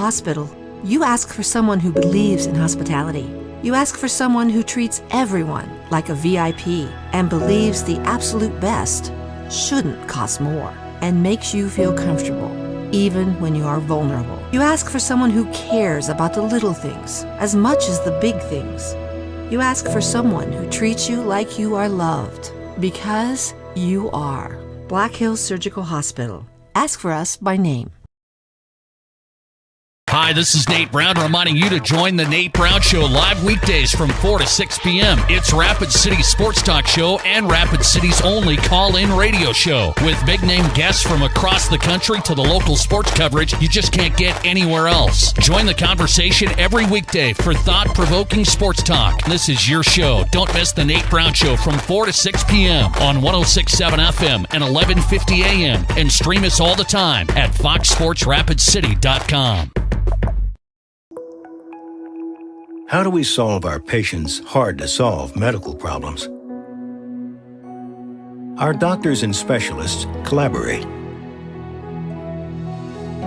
Hospital, you ask for someone who believes in hospitality. You ask for someone who treats everyone like a VIP and believes the absolute best shouldn't cost more and makes you feel comfortable, even when you are vulnerable. You ask for someone who cares about the little things as much as the big things. You ask for someone who treats you like you are loved, because you are. Black Hills Surgical Hospital. Ask for us by name. Hi, this is Nate Brown reminding you to join the Nate Brown Show live weekdays from 4 to 6 p.m. It's Rapid City's sports talk show and Rapid City's only call-in radio show with big-name guests from across the country to the local sports coverage you just can't get anywhere else. Join the conversation every weekday for thought-provoking sports talk. This is your show. Don't miss the Nate Brown Show from 4 to 6 p.m. on 106.7 FM and 1150 a.m. and stream us all the time at foxsportsrapidcity.com. How do we solve our patients' hard-to-solve medical problems? Our doctors and specialists collaborate,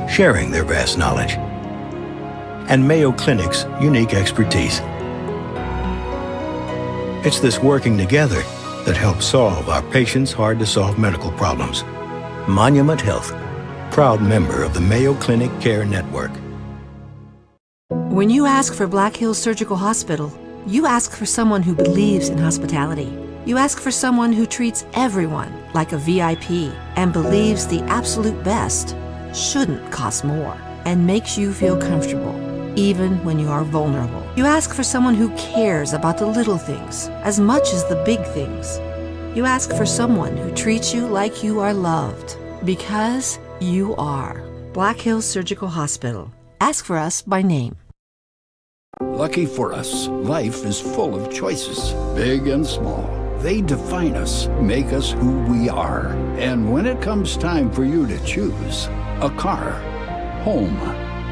sharing their vast knowledge and Mayo Clinic's unique expertise. It's this working together that helps solve our patients' hard-to-solve medical problems. Monument Health, proud member of the Mayo Clinic Care Network. When you ask for Black Hills Surgical Hospital, you ask for someone who believes in hospitality. You ask for someone who treats everyone like a VIP and believes the absolute best shouldn't cost more and makes you feel comfortable, even when you are vulnerable. You ask for someone who cares about the little things as much as the big things. You ask for someone who treats you like you are loved, because you are. Black Hills Surgical Hospital. Ask for us by name. Lucky for us, life is full of choices, big and small. They define us, make us who we are. And when it comes time for you to choose a car, home,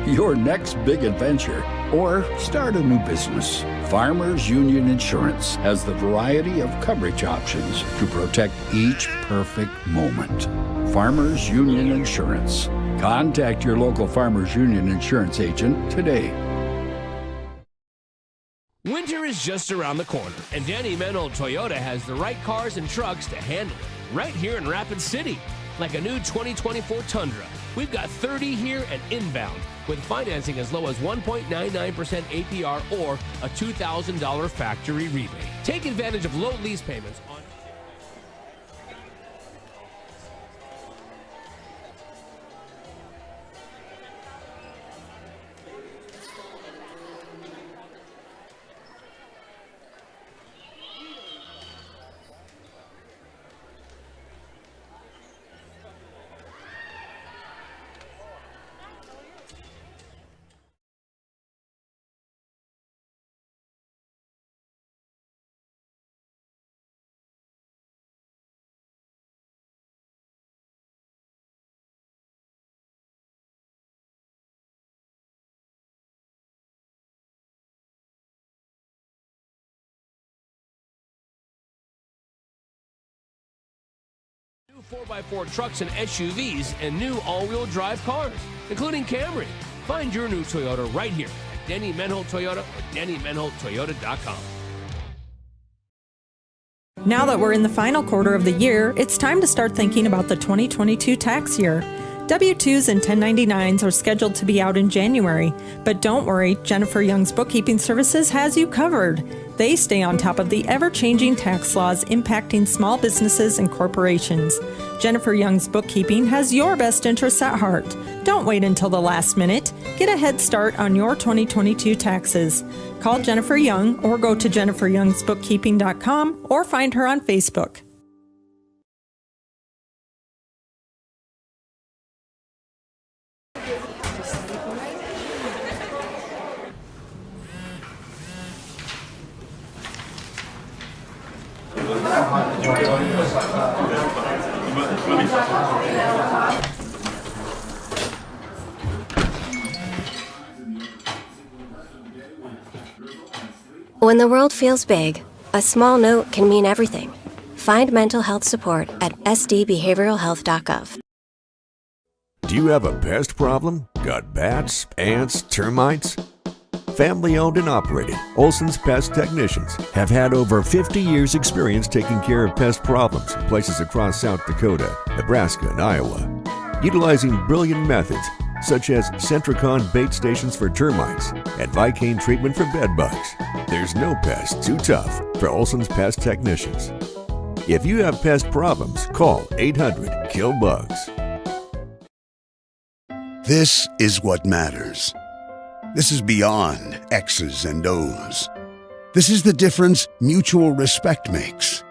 your next big adventure, or start a new business, Farmers Union Insurance has the variety of coverage options to protect each perfect moment. Farmers Union Insurance. Contact your local Farmers Union Insurance agent today. Winter is just around the corner, and Danny Menhold Toyota has the right cars and trucks to handle it right here in Rapid City. Like a new 2024 Tundra, we've got 30 here and inbound, with financing as low as 1.99% APR or a $2,000 factory rebate. Take advantage of low lease payments on... New 4x4 trucks and SUVs and new all-wheel drive cars, including Camry. Find your new Toyota right here at Danny Menhold Toyota or DannyMenholdToyota.com. Now that we're in the final quarter of the year, it's time to start thinking about the 2022 tax year. W-2s and 1099s are scheduled to be out in January, but don't worry, Jennifer Young's Bookkeeping Services has you covered. They stay on top of the ever-changing tax laws impacting small businesses and corporations. Jennifer Young's Bookkeeping has your best interests at heart. Don't wait until the last minute. Get a head start on your 2022 taxes. Call Jennifer Young or go to jenniferyoungsbookkeeping.com or find her on Facebook. When the world feels big, a small note can mean everything. Find mental health support at sdbehavioralhealth.gov. Do you have a pest problem? Got bats, ants, termites? Family owned and operated, Olson's Pest Technicians have had over 50 years experience taking care of pest problems in places across South Dakota, Nebraska, and Iowa. Utilizing brilliant methods such as Centricon bait stations for termites and Vicane treatment for bed bugs, there's no pest too tough for Olson's Pest Technicians. If you have pest problems, call 800-KILL-BUGS. This is what matters. This is beyond X's and O's. This is the difference mutual respect makes.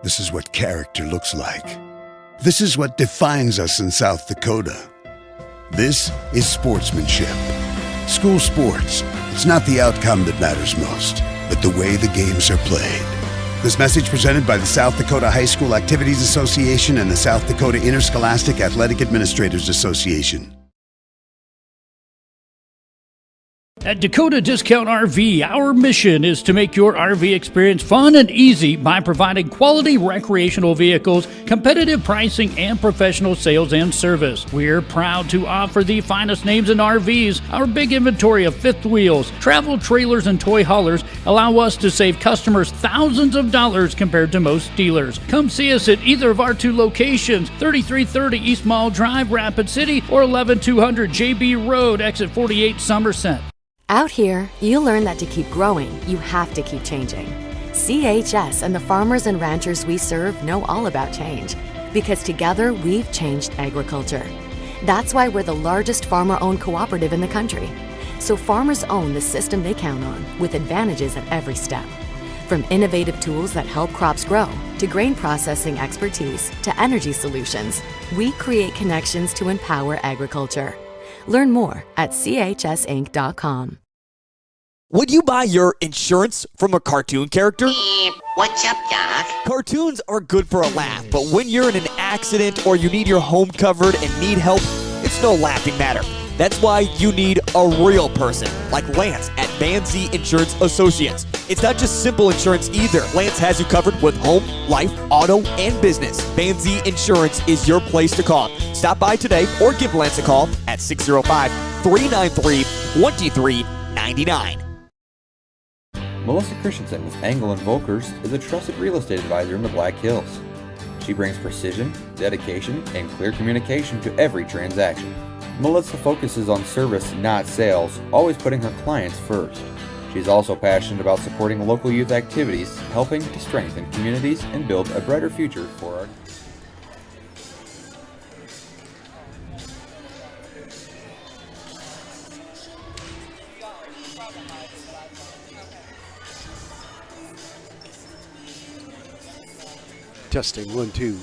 This is what character looks like. This is what defines us in South Dakota. This is sportsmanship. School sports, it's not the outcome that matters most, but the way the games are played. This message presented by the South Dakota High School Activities Association and the South Dakota Interscholastic Athletic Administrators Association. At Dakota Discount RV, our mission is to make your RV experience fun and easy by providing quality recreational vehicles, competitive pricing, and professional sales and service. We're proud to offer the finest names in RVs. Our big inventory of fifth wheels, travel trailers, and toy haulers allow us to save customers thousands of dollars compared to most dealers. Come see us at either of our two locations, 3330 East Mall Drive, Rapid City, or 11200 JB Road, exit 48, Somerset. Out here, you learn that to keep growing, you have to keep changing. CHS and the farmers and ranchers we serve know all about change, because together we've changed agriculture. That's why we're the largest farmer-owned cooperative in the country. So farmers own the system they count on, with advantages at every step. From innovative tools that help crops grow, to grain processing expertise, to energy solutions, we create connections to empower agriculture. Learn more at chsinc.com. Would you buy your insurance from a cartoon character? What's up, Doc? Cartoons are good for a laugh, but when you're in an accident or you need your home covered and need help, it's no laughing matter. That's why you need a real person, like Lance at Van Z Insurance Associates. It's not just simple insurance either. Lance has you covered with home, life, auto, and business. Van Z Insurance is your place to call. Stop by today or give Lance a call at 605-393-2399. Melissa Christensen with Engel & Volkers is a trusted real estate advisor in the Black Hills. She brings precision, dedication, and clear communication to every transaction. Melissa focuses on service, not sales, always putting her clients first. She's also passionate about supporting local youth activities, helping to strengthen communities and build a brighter future for our Testing 1 2.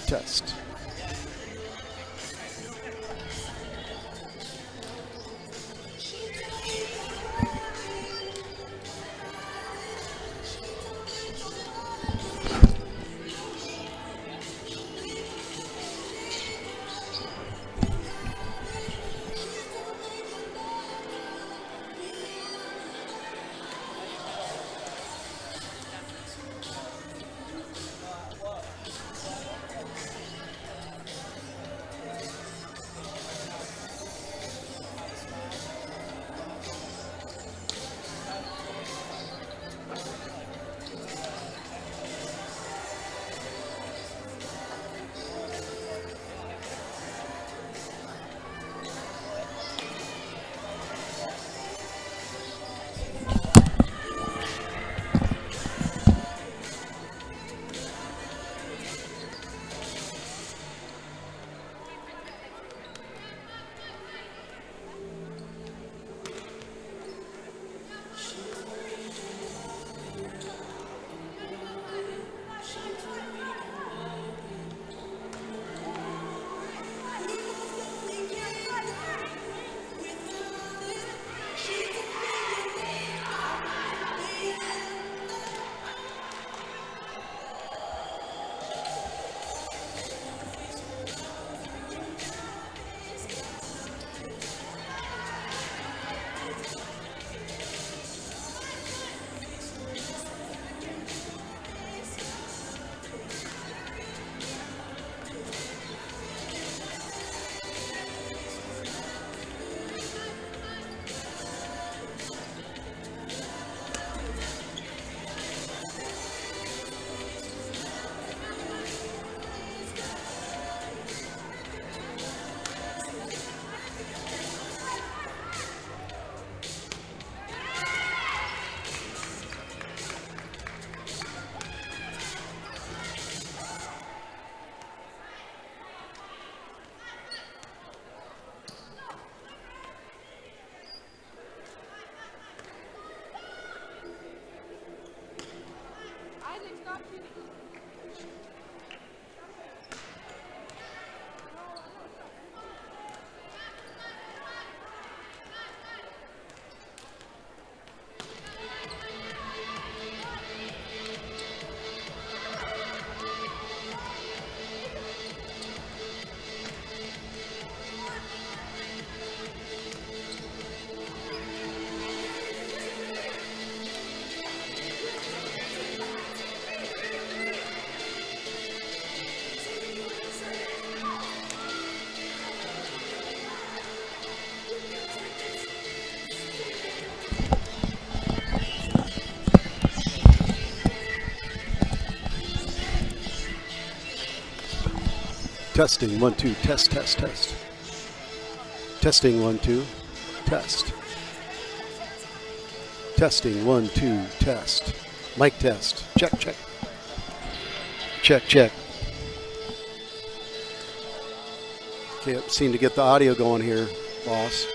Test. Testing, 1, 2, test, test, test. Testing, 1, 2, test. Testing, 1, 2, test. Mic test. Check, check. Check, check. Can't seem to get the audio going here, boss.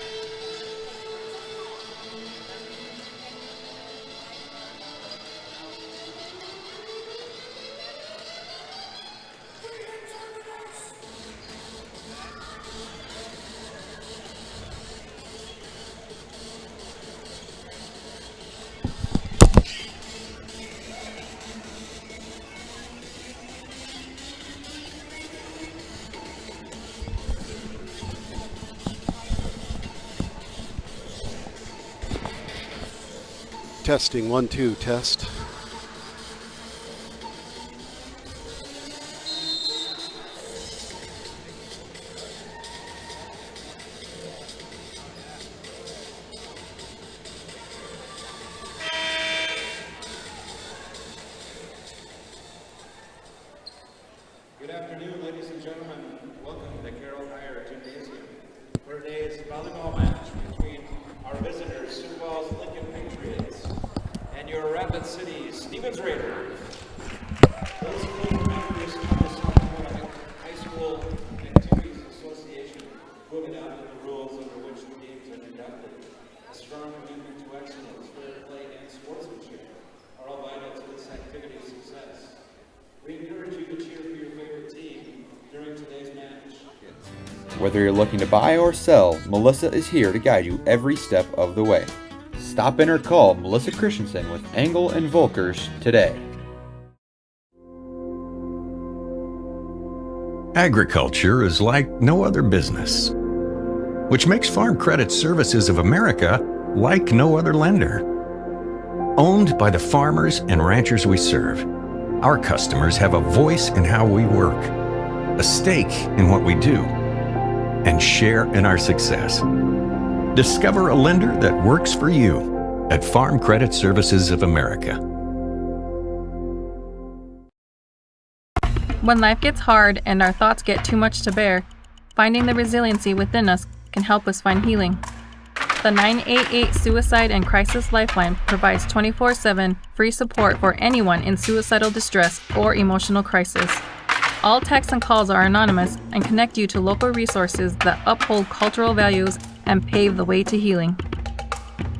Testing, 1, 2, test. Good afternoon, ladies and gentlemen. Welcome to Carroll Higher Gymnasium for today's volleyball match between our visitors, Sioux Lincoln Patriots, and your Rapid City Stevens Raiders. Those school members of the South Dakota High School Activities Association who have adopted the rules under which the games are conducted. A strong commitment to excellence, fair play, and sportsmanship are all vital to this activity's success. We encourage you to cheer for your favorite team during today's match. Whether you're looking to buy or sell, Melissa is here to guide you every step of the way. Stop in or call Melissa Christensen with Engel and Volkers today. Agriculture is like no other business, which makes Farm Credit Services of America like no other lender. Owned by the farmers and ranchers we serve, our customers have a voice in how we work, a stake in what we do, and share in our success. Discover a lender that works for you at Farm Credit Services of America. When life gets hard and our thoughts get too much to bear, finding the resiliency within us can help us find healing. The 988 Suicide and Crisis Lifeline provides 24/7 free support for anyone in suicidal distress or emotional crisis. All texts and calls are anonymous and connect you to local resources that uphold cultural values and pave the way to healing.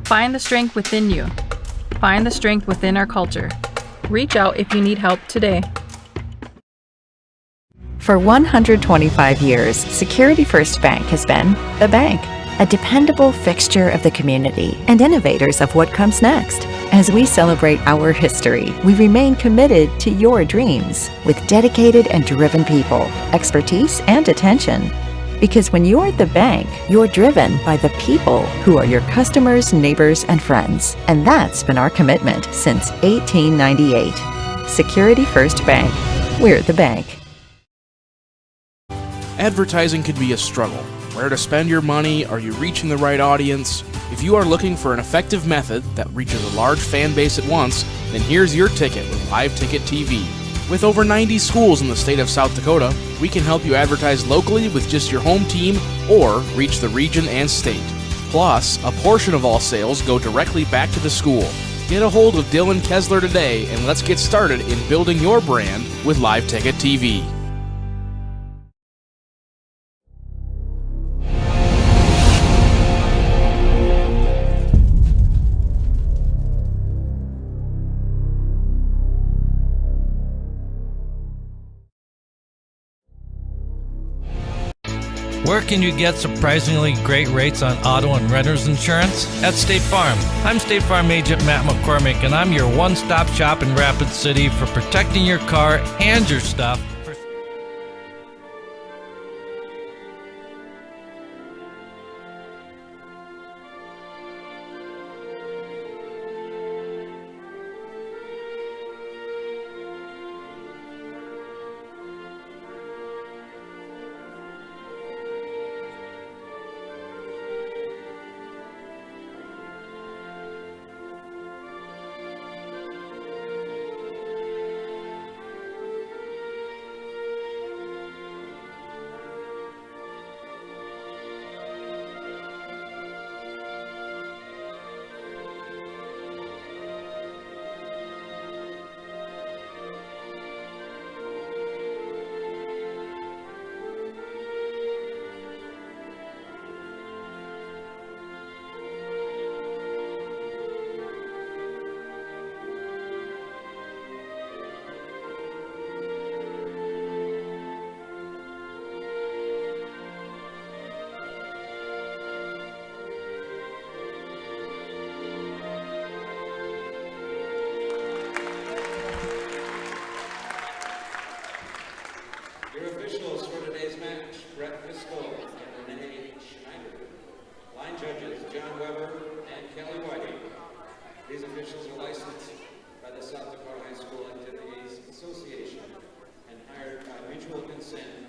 Find the strength within you. Find the strength within our culture. Reach out if you need help today. For 125 years, Security First Bank has been the bank, a dependable fixture of the community and innovators of what comes next. As we celebrate our history, we remain committed to your dreams with dedicated and driven people, expertise, and attention. Because when you're the bank, you're driven by the people who are your customers, neighbors, and friends. And that's been our commitment since 1898. Security First Bank. We're the bank. Advertising can be a struggle. Where to spend your money? Are you reaching the right audience? If you are looking for an effective method that reaches a large fan base at once, then here's your ticket with Live Ticket TV. With over 90 schools in the state of South Dakota, we can help you advertise locally with just your home team or reach the region and state. Plus, a portion of all sales go directly back to the school. Get a hold of Dylan Kessler today and let's get started in building your brand with Live Ticket TV. Where can you get surprisingly great rates on auto and renter's insurance? At State Farm. I'm State Farm Agent Matt McCormick, and I'm your one-stop shop in Rapid City for protecting your car and your stuff. Your officials for today's match, Brett Fisco and Renee Schneider. Line judges, John Weber and Kelly Whiting. These officials are licensed by the South Dakota High School Activities Association and hired by mutual consent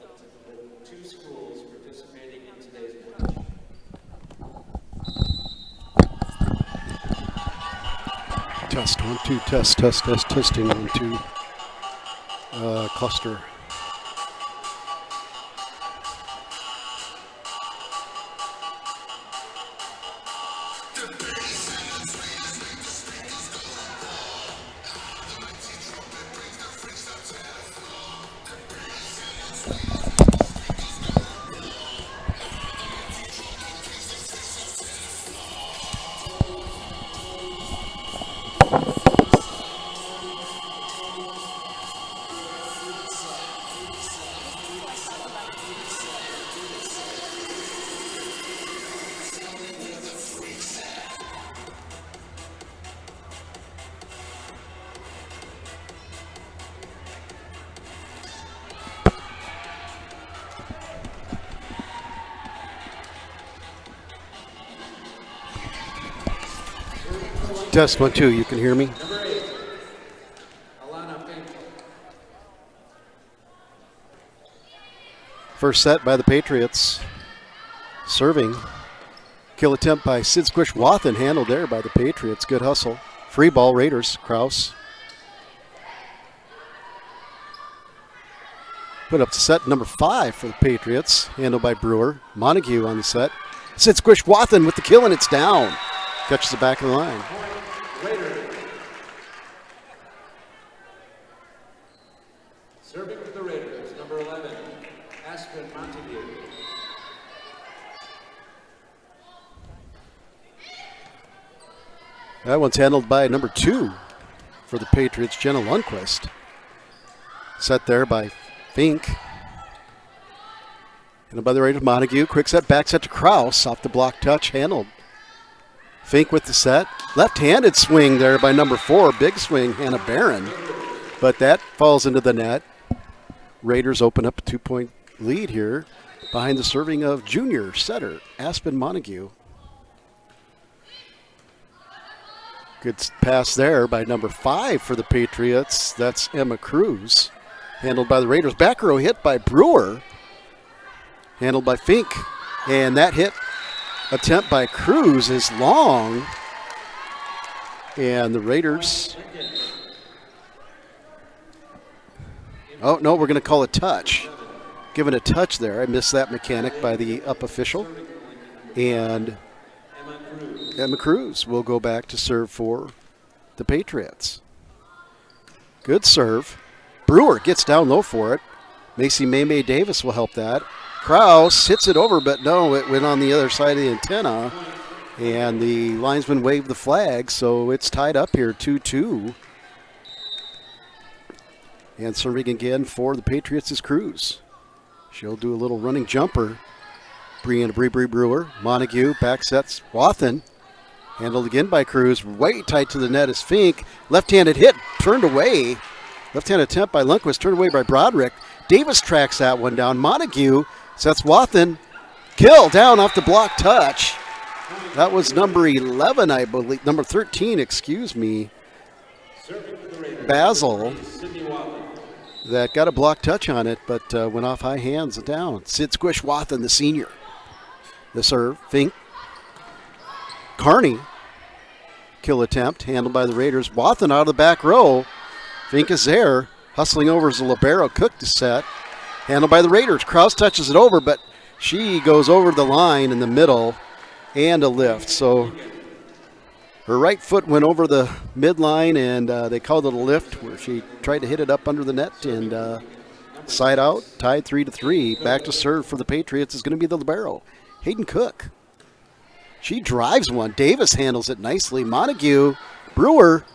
of the two schools participating in today's match. Test, 1, 2, test, testing, 1, 2. Cluster. Test, 1, 2, you can hear me? First set by the Patriots. Serving. Kill attempt by Sid Squish Wathen, handled there by the Patriots. Good hustle. Free ball, Raiders. Kraus. Put up to set number 5 for the Patriots. Handled by Brewer. Montague on the set. Sid Squish Wathen with the kill, and it's down. Catches the back of the line. Serving for the Raiders, number 11, Aspen Montague. That one's handled by number 2 for the Patriots, Jenna Lundquist. Set there by Fink. Handled by the Raiders, Montague. Quick set, back set to Kraus. Off the block touch, handled. Fink with the set. Left-handed swing there by number 4. Big swing, Hannah Barron. But that falls into the net. Raiders open up a 2-point lead here behind the serving of junior setter Aspen Montague. Good pass there by number 5 for the Patriots. That's Emma Cruz. Handled by the Raiders. Back row hit by Brewer. Handled by Fink. And that hit attempt by Cruz is long. And the Raiders... Oh, no, we're going to call a touch. Given a touch there. I missed that mechanic by the up official. And Emma Cruz will go back to serve for the Patriots. Good serve. Brewer gets down low for it. Macy May Davis will help that. Kraus hits it over, but no, it went on the other side of the antenna. And the linesman waved the flag, so it's tied up here, 2-2. And serving again for the Patriots is Cruz. She'll do a little running jumper. Brianna Bree Brewer. Montague back sets Wathen. Handled again by Cruz. Way tight to the net is Fink. Left-handed hit. Turned away. Left-handed attempt by Lundquist. Turned away by Broderick. Davis tracks that one down. Montague sets Wathen. Kill down off the block touch. That was number 11, I believe. Number 13, excuse me. Basil. That got a block touch on it, but went off high hands and down. Sid Squish Wathen, the senior. The serve, Fink. Carney. Kill attempt, handled by the Raiders. Wathen out of the back row. Fink is there. Hustling over as a libero. Cook to set. Handled by the Raiders. Krause touches it over, but she goes over the line in the middle and a lift. So her right foot went over the midline, and they called it a lift where she tried to hit it up under the net and side out, tied 3-3. Back to serve for the Patriots is going to be the libero, Hayden Cook. She drives one. Davis handles it nicely. Montague, Brewer.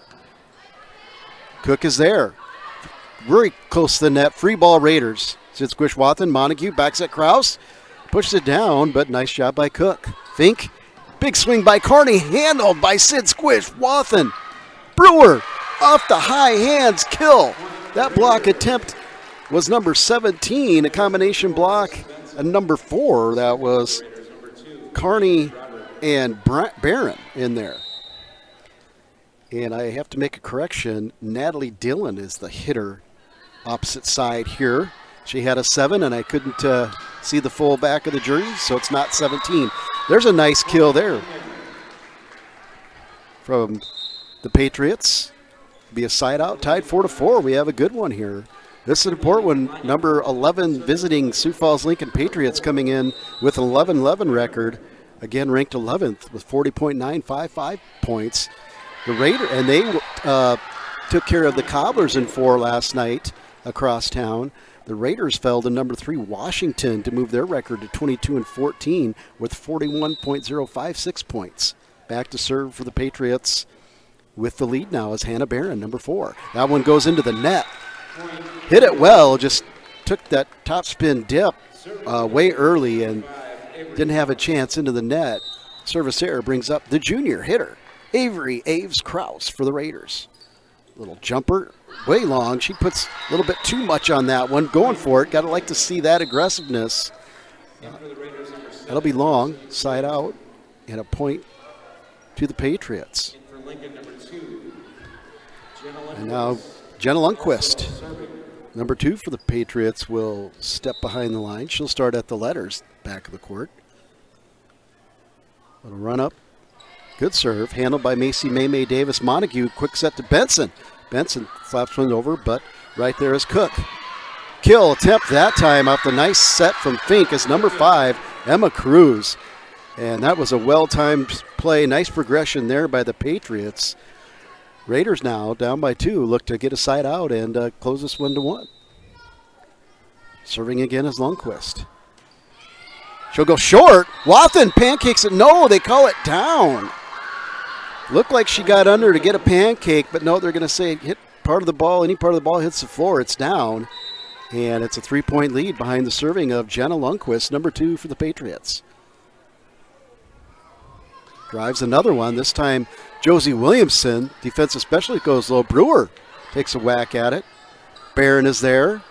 Cook is there. Very close to the net. Free ball Raiders. Sid Squish Wathen. Montague backs at Krause. Pushes it down, but nice job by Cook. Fink. Big swing by Carney. Handled by Sid Squish Wathen. Brewer off the high hands. Kill. That block attempt was number 17. A combination block. And number 4, that was Carney and Barron in there. And I have to make a correction. Natalie Dillon is the hitter opposite side here. She had a 7, and I couldn't see the full back of the jersey, so it's not 17. There's a nice kill there from the Patriots. Be a side out, tied 4-4. We have a good one here. This is an important one. Number 11 visiting Sioux Falls Lincoln Patriots coming in with an 11-11 record. Again, ranked 11th with 40.955 points. The Raiders, and they took care of the Cobblers in 4 last night across town. The Raiders fell to number 3 Washington to move their record to 22-14 with 41.056 points. Back to serve for the Patriots with the lead now is Hannah Barron, number 4. That one goes into the net. Hit it well, just took that top spin dip way early and didn't have a chance into the net. Service error brings up the junior hitter, Avery Aves Krause for the Raiders. Little jumper, way long. She puts a little bit too much on that one. Going for it. Got to like to see that aggressiveness. That'll be long, side out, and a point to the Patriots. And now Jenna Lundquist, number 2 for the Patriots, will step behind the line. She'll start at the letters, back of the court. Little run up. Good serve, handled by Macy May Davis. Montague, quick set to Benson. Benson flaps one over, but right there is Cook. Kill attempt that time off the nice set from Fink is number 5, Emma Cruz. And that was a well-timed play. Nice progression there by the Patriots. Raiders now down by 2, look to get a side out and close this 1-1. Serving again is Lundquist. She'll go short. Wathen pancakes it. No, they call it down. Looked like she got under to get a pancake, but no, they're going to say hit part of the ball. Any part of the ball hits the floor, it's down. And it's a 3-point lead behind the serving of Jenna Lundquist, number 2 for the Patriots. Drives another one. This time, Josie Williamson, defensive specialist, goes low. Brewer takes a whack at it. Barron is there.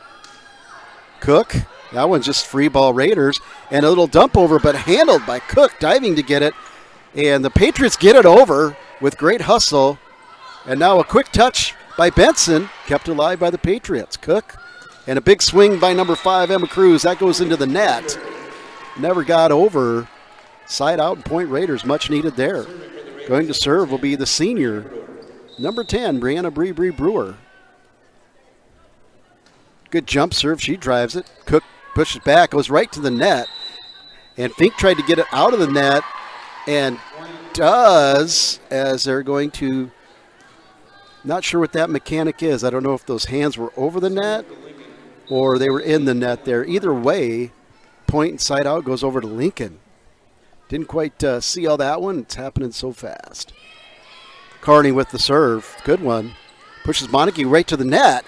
Cook. That one's just free ball Raiders. And a little dump over, but handled by Cook, diving to get it. And the Patriots get it over with great hustle. And now a quick touch by Benson, kept alive by the Patriots. Cook. And a big swing by number 5, Emma Cruz. That goes into the net. Never got over. Side out and point Raiders, much needed there. Going to serve will be the senior, number 10, Brianna Bree Brewer. Good jump serve, she drives it. Cook pushes back, goes right to the net. And Fink tried to get it out of the net and does, as they're going to, not sure what that mechanic is. I don't know if those hands were over the net or they were in the net there. Either way, point and side out goes over to Lincoln. Didn't quite see all that one. It's happening so fast. Carney with the serve. Good one. Pushes Montague right to the net.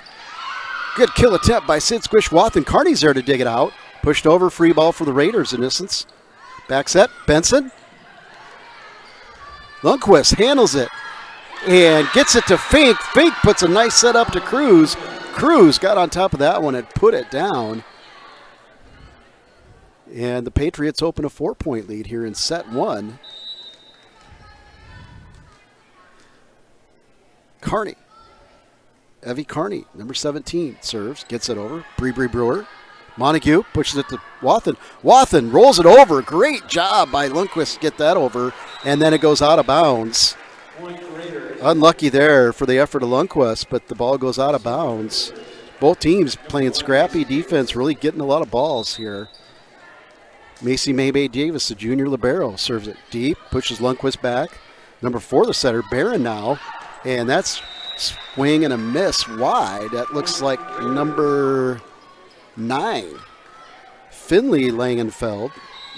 Good kill attempt by Sid Squish Wathen. Carney's there to dig it out. Pushed over, free ball for the Raiders in instance. Back set, Benson. Lundqvist handles it and gets it to Fink. Fink puts a nice set up to Cruz. Cruz got on top of that one and put it down. And the Patriots open a 4-point lead here in set 1. Carney. Evie Carney, number 17, serves, gets it over. Bree Brewer. Montague pushes it to Wathen. Wathen rolls it over. Great job by Lundqvist to get that over. And then it goes out of bounds. Unlucky there for the effort of Lundqvist, but the ball goes out of bounds. Both teams playing scrappy defense, really getting a lot of balls here. Macy May Davis, the junior libero, serves it deep, pushes Lundqvist back. Number 4, the setter, Barron now. And that's swing and a miss wide. That looks like number 9, Finley Langenfeld.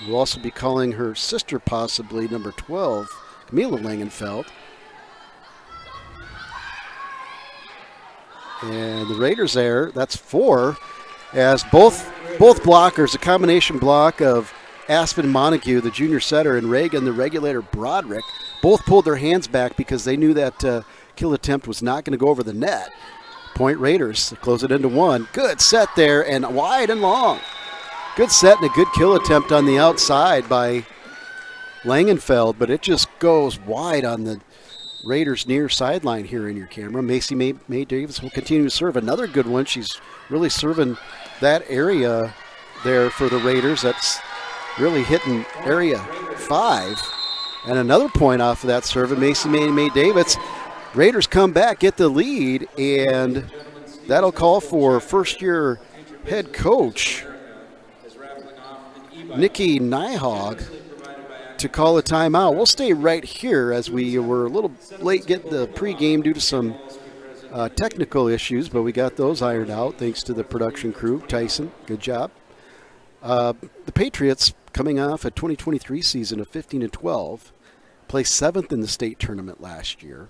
We'll also be calling her sister possibly number 12, Camila Langenfeld. And the Raiders there, that's 4, as both blockers, a combination block of Aspen Montague, the junior setter, and Reagan, the regulator Broderick, both pulled their hands back because they knew that kill attempt was not going to go over the net. Point Raiders, close it into 1. Good set there and wide and long. Good set and a good kill attempt on the outside by Langenfeld, but it just goes wide on the Raiders near sideline here in your camera. Macy May Davis will continue to serve. Another good one. She's really serving that area there for the Raiders. That's really hitting area 5. And another point off of that serve, Macy May Davis. Raiders come back, get the lead, and that'll call for first-year head coach Nikki Nyhog to call a timeout. We'll stay right here as we were a little late getting the pregame due to some technical issues, but we got those ironed out thanks to the production crew. Tyson, good job. The Patriots, coming off a 2023 season of 15-12, placed 7th in the state tournament last year.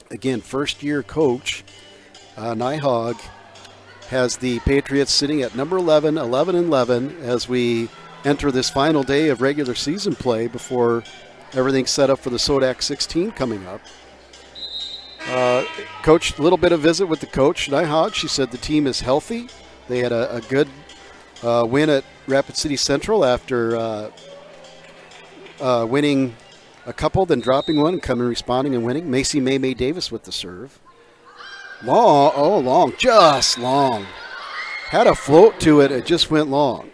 Again, first-year coach Nyhog has the Patriots sitting at number 11 as we enter this final day of regular season play before everything's set up for the Sodak 16 coming up. Coach, a little bit of visit with the coach, Nyhog. She said the team is healthy. They had a good win at Rapid City Central after winning a couple, then dropping one, and coming, responding, and winning. Macy May Davis with the serve. Long, just long. Had a float to it, it just went long.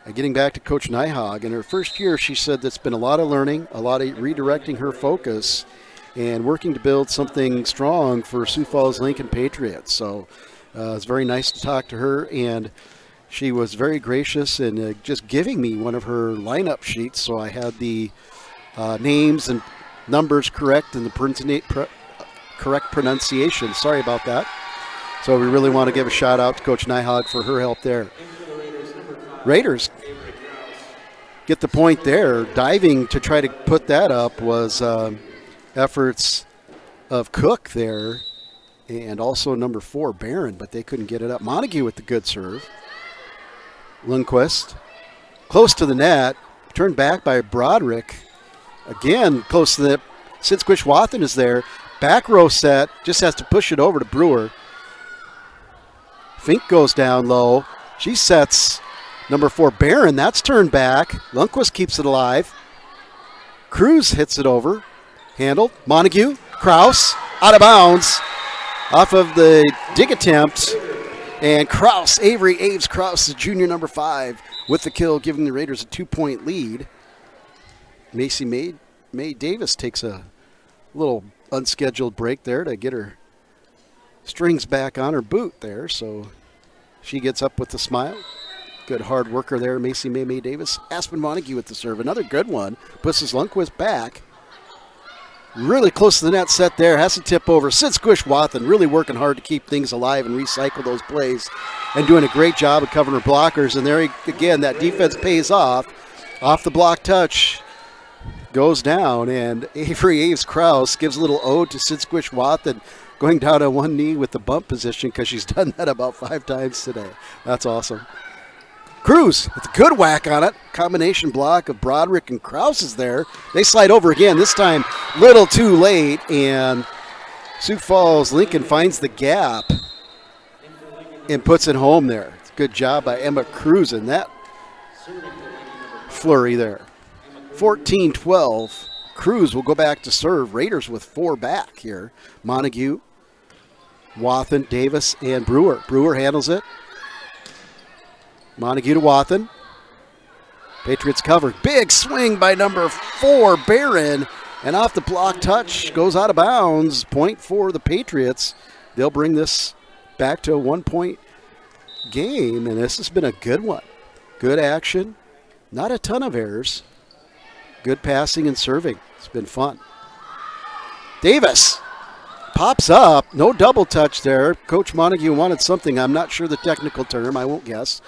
And getting back to Coach Nyhog, in her first year, she said that's been a lot of learning, a lot of redirecting her focus, and working to build something strong for Sioux Falls Lincoln Patriots. So it's very nice to talk to her, and she was very gracious in just giving me one of her lineup sheets, so I had the names and numbers correct and the correct pronunciation. Sorry about that. So we really want to give a shout out to Coach Nyhog for her help there. Raiders get the point there. Diving to try to put that up was efforts of Cook there and also number 4, Barron, but they couldn't get it up. Montague with the good serve. Lundqvist close to the net, turned back by Broderick. Again, close to the net. Sinsquish Wathen is there. Back row set, just has to push it over to Brewer. Fink goes down low. She sets number 4, Barron. That's turned back. Lundqvist keeps it alive. Cruz hits it over. Handled. Montague. Kraus. Out of bounds. Off of the dig attempt. And Kraus, Avery Aves Kraus, the junior number 5, with the kill, giving the Raiders a 2-point lead. Macy May Davis takes a little unscheduled break there to get her strings back on her boot there, so she gets up with a smile. Good hard worker there, Macy May Davis. Aspen Montague with the serve. Another good one. Pushes Lundqvist back. Really close to the net set there. Has to tip over. Sinsquish Wathen really working hard to keep things alive and recycle those plays and doing a great job of covering her blockers. And there again, that defense pays off. Off the block touch. Goes down, and Avery Aves Kraus gives a little ode to Sinsquish Wathen, going down on one knee with the bump position because she's done that about 5 times today. That's awesome. Cruz with a good whack on it. Combination block of Broderick and Kraus is there. They slide over again, this time little too late, and Sioux Falls Lincoln finds the gap and puts it home there. It's a good job by Emma Cruz in that flurry there. 14-12. Cruz will go back to serve. Raiders with 4 back here. Montague, Wathen, Davis, and Brewer. Brewer handles it. Montague to Wathen. Patriots covered. Big swing by number 4, Barron. And off the block touch, goes out of bounds. Point for the Patriots. They'll bring this back to a 1-point game, and this has been a good one. Good action. Not a ton of errors. Good passing and serving. It's been fun. Davis pops up. No double touch there. Coach Montague wanted something. I'm not sure the technical term. I won't guess.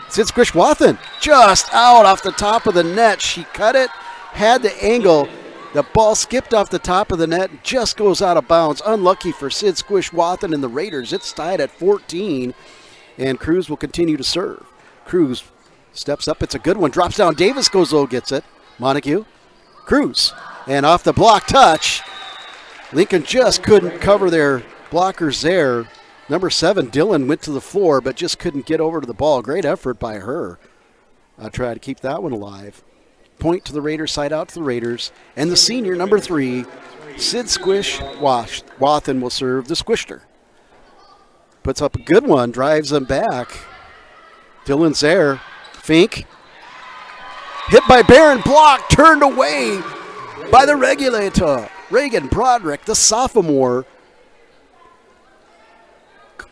Sid Squish-Wathen just out off the top of the net. She cut it, had the angle. The ball skipped off the top of the net and just goes out of bounds. Unlucky for Sid Squish-Wathen and the Raiders. It's tied at 14, and Cruz will continue to serve. Cruz steps up. It's a good one. Drops down. Davis goes low, gets it. Montague. Cruz. And off the block touch. Lincoln just couldn't cover their blockers there. Number 7, Dillon, went to the floor, but just couldn't get over to the ball. Great effort by her. I'll try to keep that one alive. Point to the Raiders, side out to the Raiders. And the senior, number 3, Sid Squish-Wathen will serve the Squishter. Puts up a good one, drives them back. Dillon's there. Fink. Hit by Barron, blocked, turned away by the regulator. Reagan Broderick, the sophomore,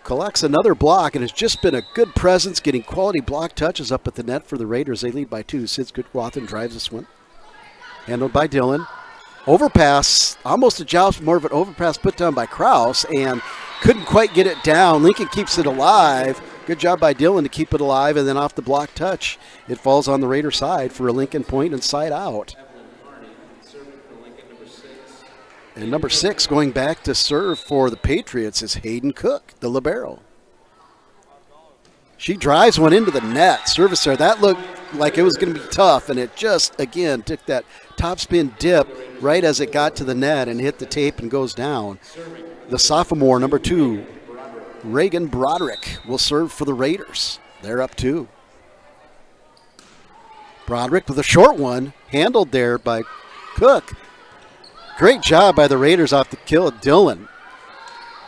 collects another block, and has just been a good presence, getting quality block touches up at the net for the Raiders. They lead by 2. Sid Squish-Wathen drives this one. Handled by Dillon. Overpass, almost a joust, more of an overpass put down by Kraus, and couldn't quite get it down. Lincoln keeps it alive. Good job by Dillon to keep it alive, and then off the block touch, it falls on the Raider side for a Lincoln point and side out. And number 6 going back to serve for the Patriots is Hayden Cook, the libero. She drives one into the net. Service there. That looked like it was going to be tough, and it just, again, took that topspin dip right as it got to the net and hit the tape and goes down. The sophomore, number 2, Reagan Broderick, will serve for the Raiders. They're up 2. Broderick with a short one, handled there by Cook. Great job by the Raiders off the kill of Dillon.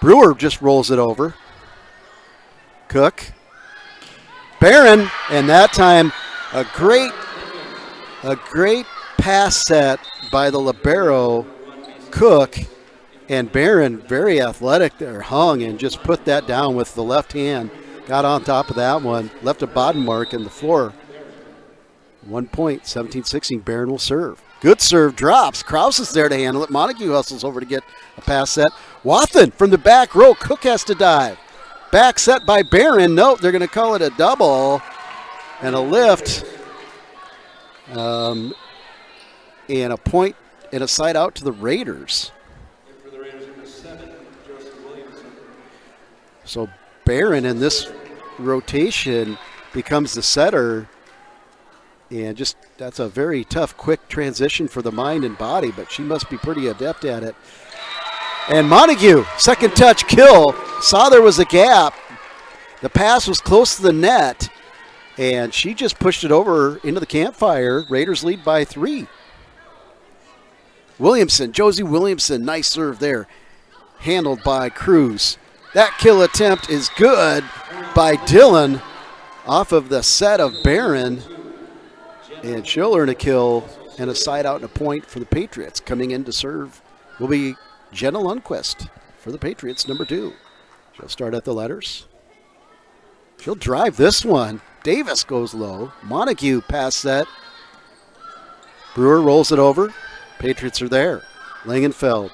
Brewer just rolls it over. Cook. Barron, and that time a great pass set by the libero, Cook. And Barron, very athletic there, hung and just put that down with the left hand. Got on top of that one, left a bottom mark in the floor. 1 point, 17-16, Barron will serve. Good serve, drops. Kraus is there to handle it. Montague hustles over to get a pass set. Wathen from the back row. Cook has to dive. Back set by Barron. Nope, they're going to call it a double and a lift. And a point and a side out to the Raiders. So Barron in this rotation becomes the setter. And just, that's a very tough, quick transition for the mind and body, but she must be pretty adept at it. And Montague, second touch kill, saw there was a gap. The pass was close to the net, and she just pushed it over into the campfire. Raiders lead by 3. Williamson, Josie Williamson, nice serve there. Handled by Cruz. That kill attempt is good by Dillon off of the set of Barron. And she'll earn a kill and a side out and a point for the Patriots. Coming in to serve will be Jenna Lundquist for the Patriots, number 2. She'll start at the letters. She'll drive this one. Davis goes low. Montague pass set. Brewer rolls it over. Patriots are there. Langenfeld.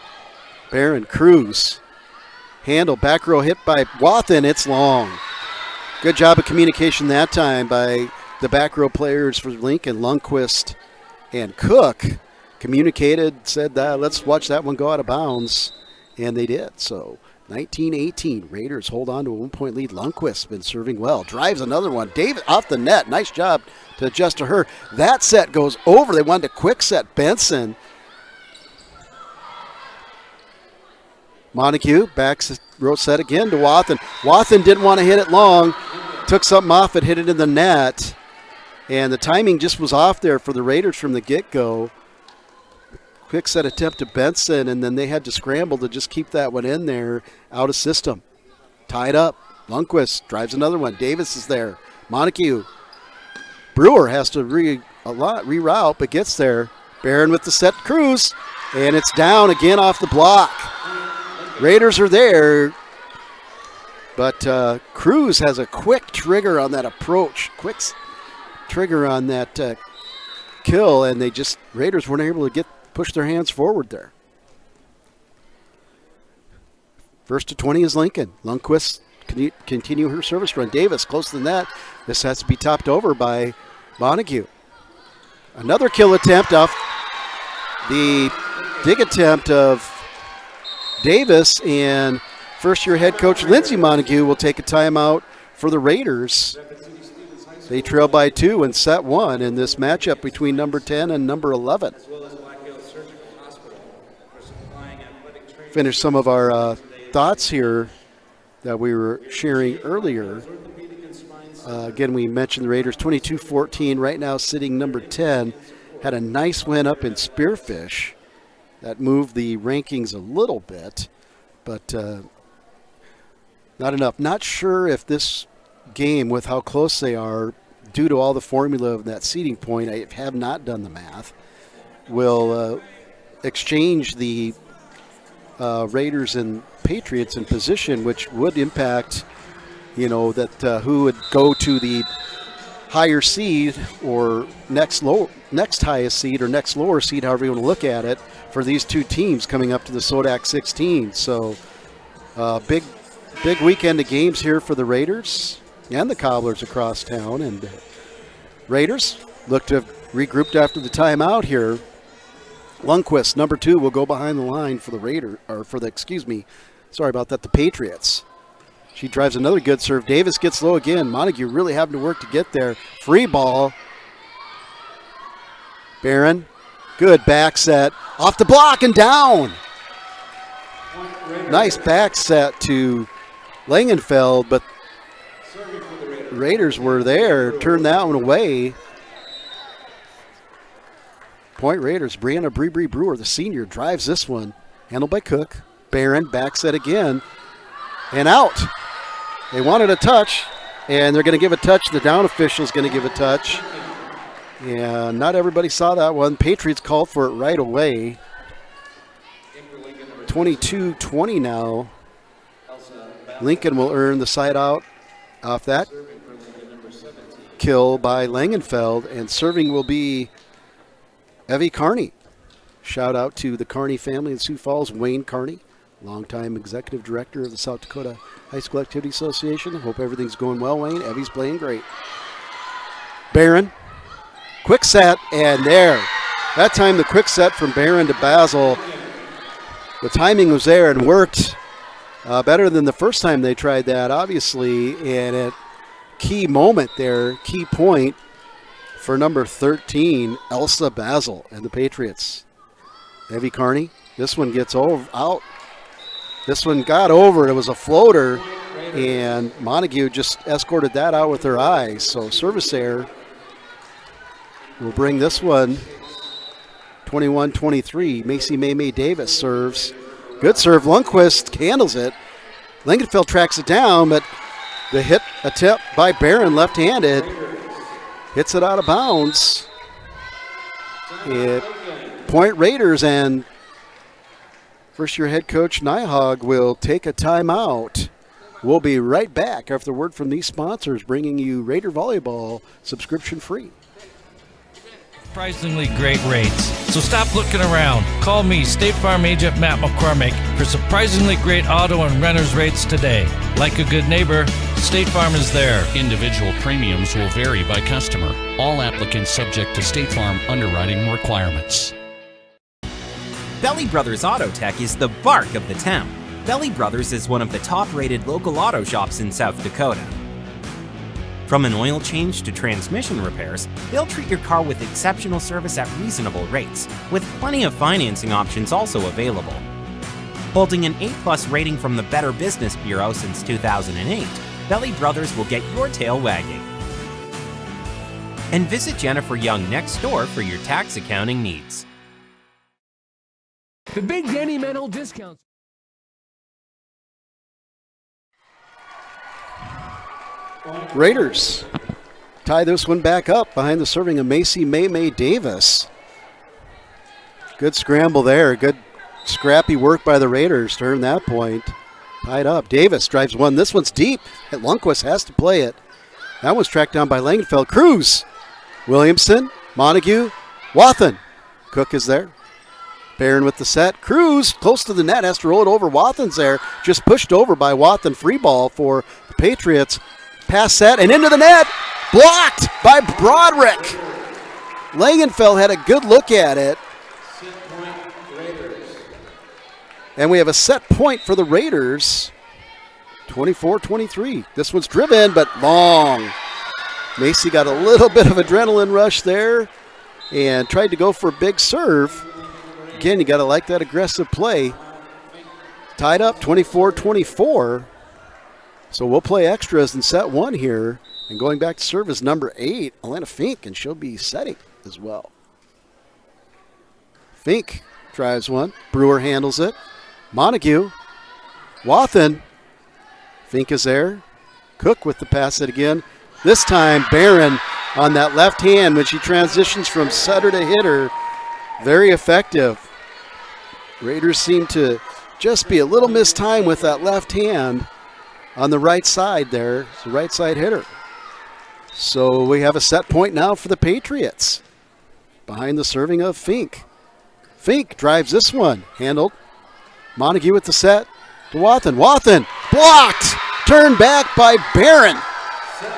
Barron, Cruz. Handle, back row hit by Wathen. It's long. Good job of communication that time by the back row players for Lincoln, Lundquist and Cook. Communicated, said that let's watch that one go out of bounds, and they did. So 19-18. Raiders hold on to a 1-point lead. Lundquist's been serving well. Drives another one. David off the net. Nice job to adjust to her. That set goes over. They wanted a quick set. Benson. Montague backs row set again to Wathen. Wathen didn't want to hit it long. Took something off it, hit it in the net. And the timing just was off there for the Raiders from the get-go. Quick set attempt to Benson, and then they had to scramble to just keep that one in there, out of system. Tied up. Lundquist drives another one. Davis is there. Montague. Brewer has to reroute, but gets there. Barron with the set Cruz, and it's down again off the block. Raiders are there, but Cruz has a quick trigger on that approach. Quick trigger on that kill, and Raiders weren't able to push their hands forward there. First to 20 is Lincoln. Lundquist continue her service run. Davis close to the net. This has to be topped over by Montague. Another kill attempt off the dig attempt of Davis, and first-year head coach Lindsey Montague will take a timeout for the Raiders. They trail by 2 in set 1 in this matchup between number 10 and number 11. Finish some of our thoughts here that we were sharing earlier. Again, we mentioned the Raiders 22-14, right now sitting number 10. Had a nice win up in Spearfish. That moved the rankings a little bit, but not enough. Not sure if this game, with how close they are, due to all the formula of that seeding point, I have not done the math, will exchange the Raiders and Patriots in position, which would impact, who would go to the higher seed or next highest seed or next lower seed, however you want to look at it, for these two teams coming up to the Sodak 16. So big weekend of games here for the Raiders and the Cobblers across town. And Raiders look to have regrouped after the timeout here. Lundquist, number 2, will go behind the line for the the Patriots. She drives another good serve. Davis gets low again. Montague really having to work to get there. Free ball. Barron, good back set. Off the block and down. Nice back set to Langenfeld, but Raiders were there. Turned that one away. Point Raiders. Brianna Bree Brewer, the senior, drives this one. Handled by Cook. Barron, back set again. And out. They wanted a touch, and they're going to give a touch. The down official is going to give a touch. And not everybody saw that one. Patriots called for it right away. 22-20 now. Lincoln will earn the side out off that kill by Langenfeld, and serving will be Evie Carney. Shout out to the Carney family in Sioux Falls. Wayne Carney, longtime executive director of the South Dakota High School Activity Association. Hope everything's going well, Wayne. Evie's playing great. Barron, quick set, and there. That time the quick set from Barron to Basil. The timing was there and worked better than the first time they tried that, obviously. And at key moment there, key point for number 13, Elsa Basil and the Patriots. Evie Carney, this one gets out. This one got over. It was a floater, and Montague just escorted that out with her eyes. So service error will bring this one 21-23. Macy May Davis serves. Good serve. Lundquist handles it. Langenfeld tracks it down, but the hit attempt by Barron, left-handed, hits it out of bounds. Point Raiders, and first-year head coach Nyhog will take a timeout. We'll be right back after the word from these sponsors, bringing you Raider Volleyball subscription-free. Surprisingly great rates. So stop looking around. Call me, State Farm Agent Matt McCormick, for surprisingly great auto and renter's rates today. Like a good neighbor, State Farm is there. Individual premiums will vary by customer. All applicants subject to State Farm underwriting requirements. Belly Brothers Auto Tech is the bark of the town. Belly Brothers is one of the top-rated local auto shops in South Dakota. From an oil change to transmission repairs, they'll treat your car with exceptional service at reasonable rates, with plenty of financing options also available. Holding an A+ rating from the Better Business Bureau since 2008, Belly Brothers will get your tail wagging. And visit Jennifer Young next door for your tax accounting needs. The big Danny Mental discounts. Raiders tie this one back up behind the serving of Macy May Davis. Good scramble there. Good scrappy work by the Raiders to earn that point. Tied up. Davis drives one. This one's deep. And Lundquist has to play it. That one's tracked down by Langenfeld. Cruz. Williamson. Montague. Wathen. Cook is there. Barron with the set. Cruz close to the net. Has to roll it over. Wathen's there. Just pushed over by Wathen. Free ball for the Patriots. Pass set and into the net. Blocked by Broderick. Langenfeld had a good look at it. And we have a set point for the Raiders. 24-23. This one's driven, but long. Macy got a little bit of adrenaline rush there and tried to go for a big serve. Again, you got to like that aggressive play. Tied up 24-24. So we'll play extras in set one here. And going back to serve is number 8, Alana Fink, and she'll be setting as well. Fink drives one. Brewer handles it. Montague. Wathen. Fink is there. Cook with the pass it again. This time Barron on that left hand when she transitions from setter to hitter. Very effective. Raiders seem to just be a little mistimed with that left hand on the right side there. It's the right side hitter. So we have a set point now for the Patriots. Behind the serving of Fink. Fink drives this one. Handled. Montague with the set to Wathen. Wathen blocked. Turned back by Barron.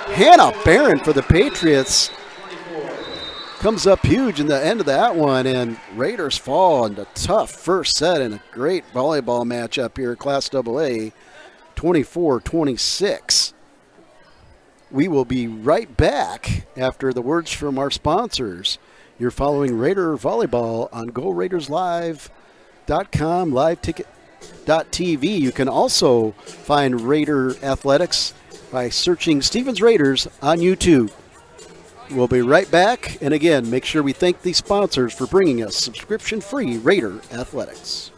Hannah Barron for the Patriots. Comes up huge in the end of that one, and Raiders fall in a tough first set and a great volleyball matchup here at Class AA. 24-26. We will be right back after the words from our sponsors. You're following Raider Volleyball on GoRaidersLive.com, LiveTicket.tv. You can also find Raider Athletics by searching Stevens Raiders on YouTube. We'll be right back. And again, make sure we thank these sponsors for bringing us subscription-free Raider Athletics.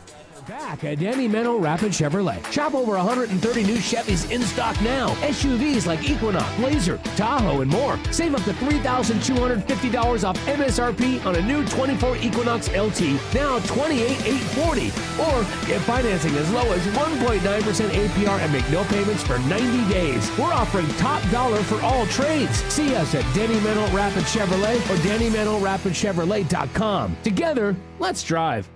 Back at Danny Menno Rapid Chevrolet. Shop over 130 new Chevys in stock now. SUVs like Equinox, Blazer, Tahoe, and more. Save up to $3,250 off MSRP on a new 24 Equinox LT, now $28,840. Or get financing as low as 1.9% APR and make no payments for 90 days. We're offering top dollar for all trades. See us at Danny Menno Rapid Chevrolet or DannyMennoRapidChevrolet.com. Together, let's drive.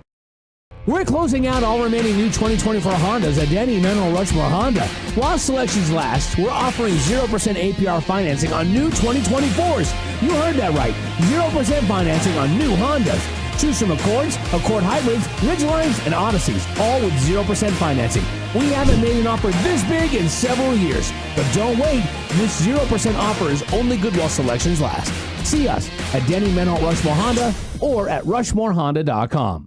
We're closing out all remaining new 2024 Hondas at Danny Menno Rushmore Honda. While selections last, we're offering 0% APR financing on new 2024s. You heard that right. 0% financing on new Hondas. Choose from Accords, Accord Hybrids, Ridgelines, and Odysseys, all with 0% financing. We haven't made an offer this big in several years. But don't wait. This 0% offer is only good while selections last. See us at Danny Menno Rushmore Honda or at RushmoreHonda.com.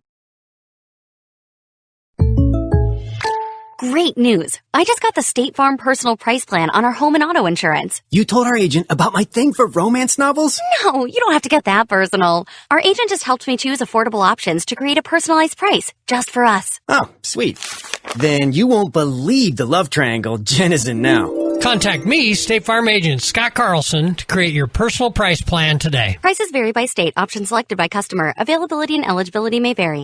Great news. I just got the State Farm personal price plan on our home and auto insurance. You told our agent about my thing for romance novels? No, you don't have to get that personal. Our agent just helped me choose affordable options to create a personalized price just for us. Oh, sweet. Then you won't believe the love triangle Jen is in now. Contact me, State Farm agent Scott Carlson, to create your personal price plan today. Prices vary by state. Options selected by customer. Availability and eligibility may vary.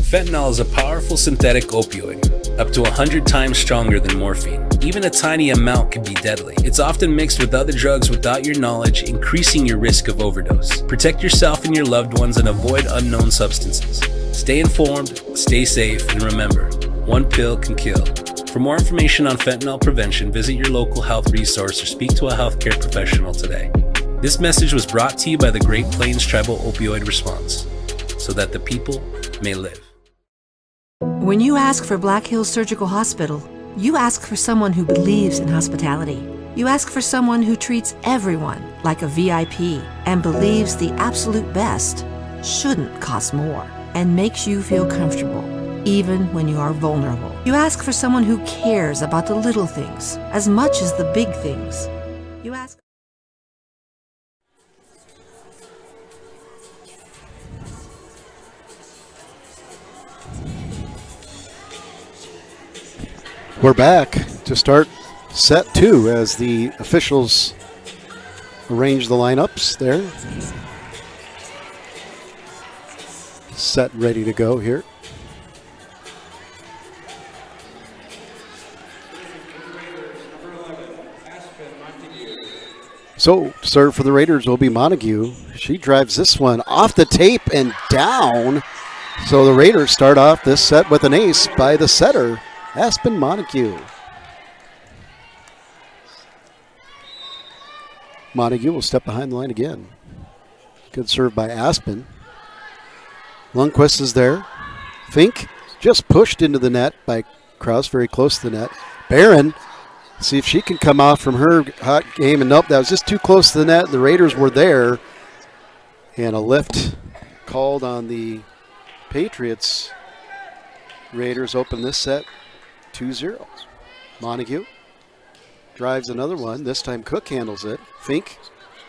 Fentanyl is a powerful synthetic opioid, up to 100 times stronger than morphine. Even a tiny amount can be deadly. It's often mixed with other drugs without your knowledge, increasing your risk of overdose. Protect yourself and your loved ones and avoid unknown substances. Stay informed, stay safe, and remember, one pill can kill. For more information on fentanyl prevention, visit your local health resource or speak to a healthcare professional today. This message was brought to you by the Great Plains Tribal Opioid Response, so that the people may live. When you ask for Black Hills Surgical Hospital, you ask for someone who believes in hospitality. You ask for someone who treats everyone like a VIP and believes the absolute best shouldn't cost more and makes you feel comfortable, even when you are vulnerable. You ask for someone who cares about the little things as much as the big things. You ask. We're back to start set 2 as the officials arrange the lineups there. Set ready to go here. So, serve for the Raiders will be Montague. She drives this one off the tape and down. So the Raiders start off this set with an ace by the setter, Aspen Montague. Montague will step behind the line again. Good serve by Aspen. Lundquist is there. Fink just pushed into the net by Kraus, very close to the net. Barron, see if she can come off from her hot game. And nope, that was just too close to the net. The Raiders were there. And a lift called on the Patriots. Raiders open this set 2-0. Montague drives another one. This time Cook handles it. Fink,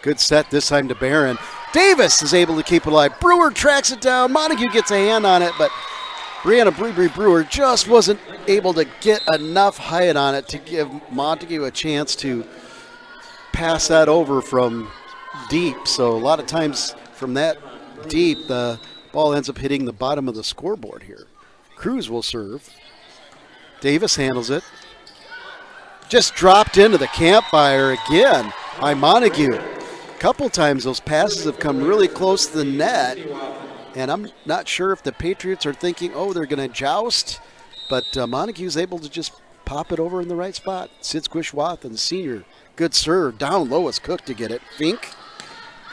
good set this time to Barron. Davis is able to keep it alive. Brewer tracks it down. Montague gets a hand on it, but Brianna Brewer just wasn't able to get enough height on it to give Montague a chance to pass that over from deep. So a lot of times from that deep, the ball ends up hitting the bottom of the scoreboard here. Cruz will serve. Davis handles it. Just dropped into the campfire again by Montague. A couple times those passes have come really close to the net, and I'm not sure if the Patriots are thinking, oh, they're going to joust, but Montague's able to just pop it over in the right spot. Sid Squishwathan, the senior, good serve. Down low is Cook to get it. Fink,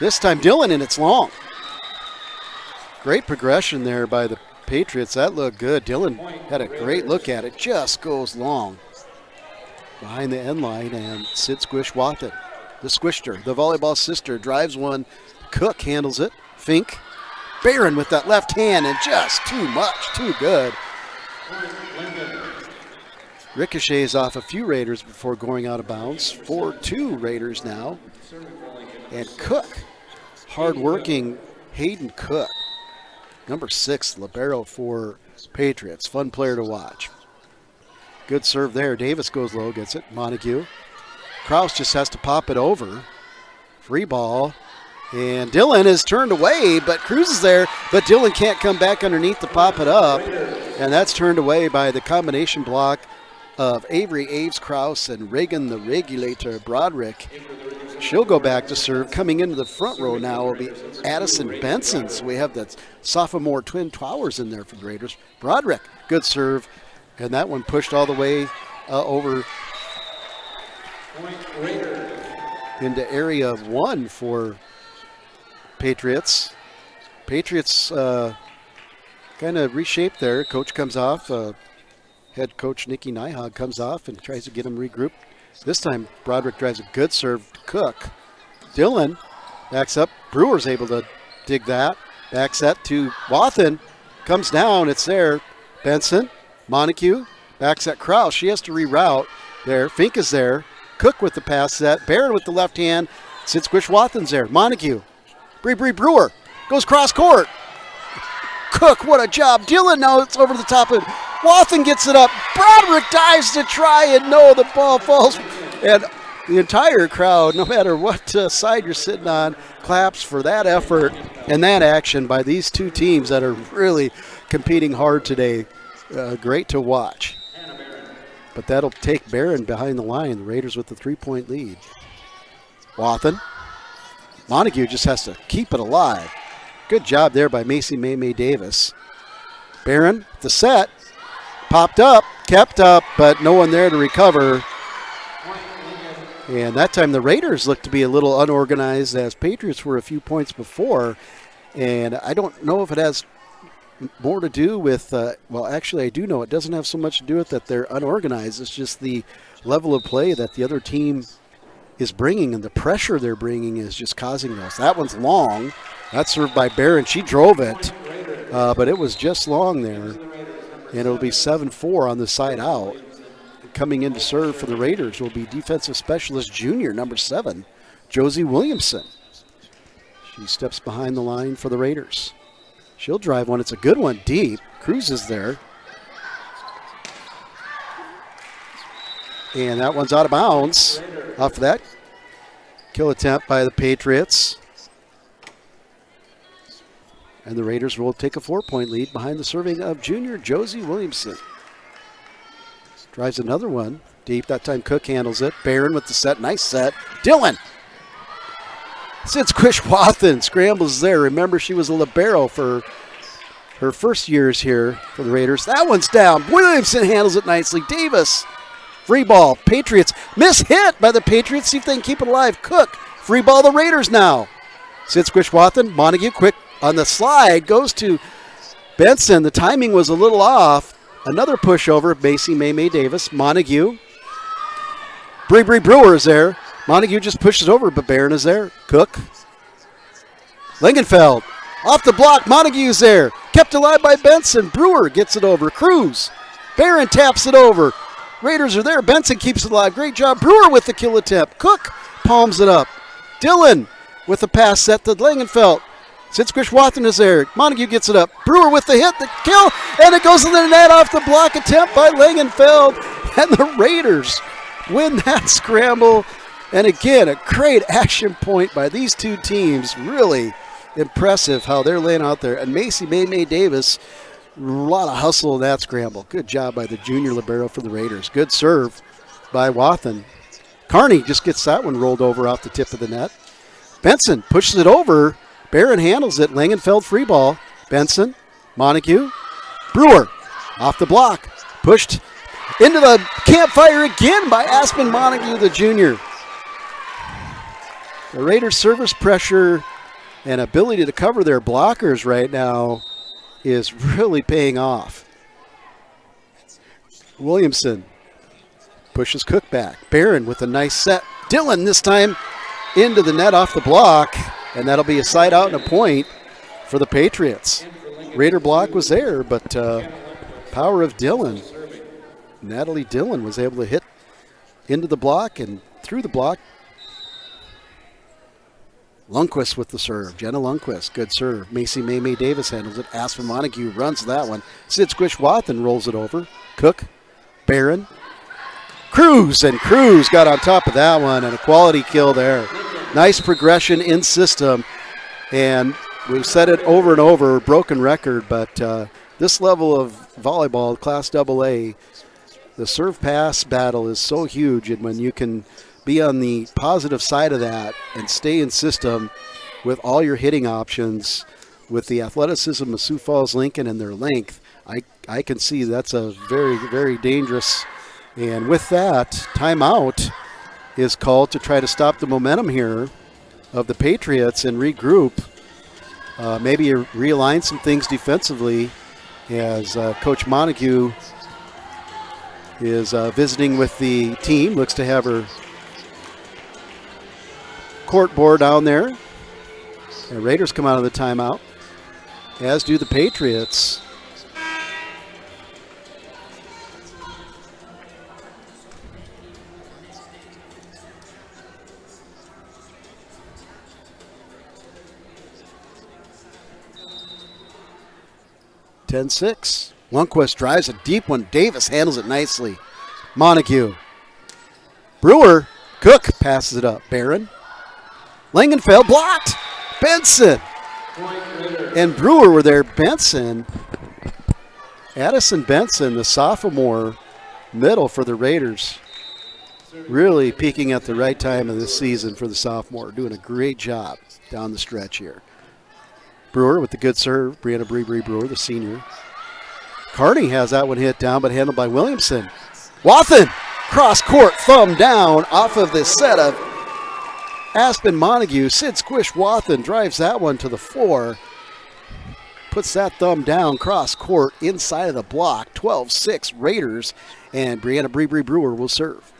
this time Dillon, and it's long. Great progression there by the Patriots. That looked good. Dillon had a great look at it. Just goes long. Behind the end line, and Sid Squishwathan, the Squishter, the volleyball sister, drives one. Cook handles it. Fink. Barron with that left hand, and just too much, too good. Ricochets off a few Raiders before going out of bounds. 4-2 Raiders now. And Cook, hard-working Hayden Cook. Number 6, libero for Patriots. Fun player to watch. Good serve there. Davis goes low, gets it. Montague. Kraus just has to pop it over. Free ball. And Dillon is turned away, but Cruz is there. But Dillon can't come back underneath to pop it up. And that's turned away by the combination block of Avery Aves Kraus and Reagan the Regulator Broderick. She'll go back to serve. Coming into the front row now will be Addison Benson. So we have the sophomore twin towers in there for the Raiders. Broderick, good serve. And that one pushed all the way over into area 1 for Patriots. Patriots kind of reshaped there. Coach comes off. Head coach Nikki Nyhog comes off and tries to get him regrouped. This time Broderick drives a good serve to Cook. Dillon backs up. Brewer's able to dig that. Back set to Wathan. Comes down. It's there. Benson. Montague backs at Kraus. She has to reroute there. Fink is there. Cook with the pass set. Barron with the left hand. Sid Squishwathan's there. Montague. Bree Brewer goes cross court. Cook, what a job. Dillon now it's over the top of it. Wathan gets it up. Broderick dives to try, and no, the ball falls. And the entire crowd, no matter what side you're sitting on, claps for that effort and that action by these two teams that are really competing hard today. Great to watch. But that'll take Barron behind the line. The Raiders with the 3-point lead. Wathan. Montague just has to keep it alive. Good job there by Macy May Davis. Barron, the set. Popped up, kept up, but no one there to recover. And that time the Raiders looked to be a little unorganized, as Patriots were a few points before. And I don't know if it has more to do with, well, actually, I do know it doesn't have so much to do with that they're unorganized. It's just the level of play that the other team is bringing, and the pressure they're bringing is just causing those. That one's long. That's served by Barron. She drove it, but it was just long there. And it'll be 7-4 on the side out. Coming in to serve for the Raiders will be defensive specialist junior, number 7, Josie Williamson. She steps behind the line for the Raiders. She'll drive one. It's a good one deep. Cruz is there. And that one's out of bounds. Off of that kill attempt by the Patriots. And the Raiders will take a 4-point lead behind the serving of junior Josie Williamson. Drives another one deep. That time Cook handles it. Barron with the set. Nice set. Dillon. Since Quishwathan scrambles there. Remember, she was a libero for her first years here for the Raiders. That one's down. Williamson handles it nicely. Davis. Free ball. Patriots. Miss hit by the Patriots. See if they can keep it alive. Cook. Free ball the Raiders now. Since Quishwathan. Montague quick on the slide. Goes to Benson. The timing was a little off. Another pushover. Macy May Davis. Montague. Bree Brewer is there. Montague just pushes over, but Barron is there. Cook. Lingenfeld. Off the block. Montague's there. Kept alive by Benson. Brewer gets it over. Cruz. Barron taps it over. Raiders are there. Benson keeps it alive. Great job. Brewer with the kill attempt. Cook palms it up. Dillon with the pass set to Langenfeld. Since Quishwathan is there. Montague gets it up. Brewer with the hit, the kill, and it goes in the net off the block attempt by Langenfeld. And the Raiders win that scramble. And again, a great action point by these two teams. Really impressive how they're laying out there. And Macy May Davis, a lot of hustle in that scramble. Good job by the junior libero for the Raiders. Good serve by Wathan. Carney just gets that one rolled over off the tip of the net. Benson pushes it over. Barron handles it. Langenfeld free ball. Benson, Montague, Brewer off the block. Pushed into the campfire again by Aspen Montague, the junior. The Raiders' service pressure and ability to cover their blockers right now is really paying off. Williamson pushes Cook back. Barron with a nice set. Dillon this time into the net off the block, and that'll be a side out and a point for the Patriots. Raider block was there, but power of Dillon. Natalie Dillon was able to hit into the block and through the block. Lundquist with the serve. Jenna Lundquist, good serve. Macy May Davis handles it. Aspen Montague runs that one. Sid Squishwathan rolls it over. Cook, Barron, Cruz, and Cruz got on top of that one, and a quality kill there. Nice progression in system, and we've said it over and over, broken record, but this level of volleyball, Class AA, the serve pass battle is so huge, and when you can be on the positive side of that and stay in system with all your hitting options, with the athleticism of Sioux Falls Lincoln and their length, I can see that's a very, very dangerous. And with that, timeout is called to try to stop the momentum here of the Patriots and regroup. Maybe realign some things defensively as Coach Montague is visiting with the team. Looks to have her court board down there. And Raiders come out of the timeout, as do the Patriots. (10-6). Lundquist drives a deep one. Davis handles it nicely. Montague. Brewer. Cook passes it up. Barron. Langenfeld blocked. Benson. And Brewer were there. Benson. Addison Benson, the sophomore middle for the Raiders. Really peaking at the right time of this season for the sophomore. Doing a great job down the stretch here. Brewer with the good serve. Brianna Bree Brewer, the senior. Carney has that one hit down, but handled by Williamson. Wathan, cross court, thumb down off of the set of Aspen Montague. Sid Squish Wathan drives that one to the floor. puts that thumb down cross court inside of the block. 12-6 Raiders, and Brianna Bree Brewer will serve.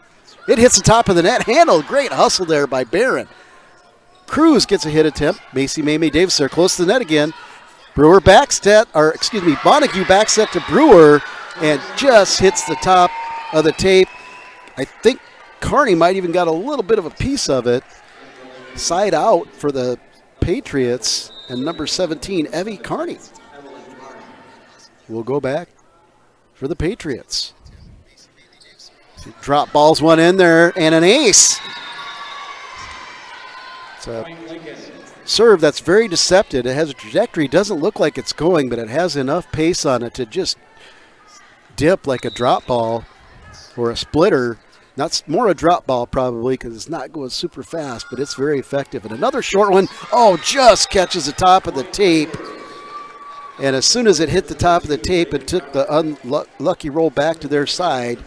It hits the top of the net, handled. Great hustle there by Barron. Cruz gets a hit attempt. Macy May Davis there close to the net again. Montague back set to Brewer and just hits the top of the tape. I think Kearney might even got a little bit of a piece of it. Side out for the Patriots, and number 17, Evie Kearney, will go back for the Patriots. Drop balls one in there, and an ace. It's a serve that's very deceptive. It has a trajectory. Doesn't look like it's going, but it has enough pace on it to just dip like a drop ball or a splitter. Not more a drop ball probably because it's not going super fast, but it's very effective. And another short one, just catches the top of the tape. And as soon as it hit the top of the tape and took the unlucky roll back to their side,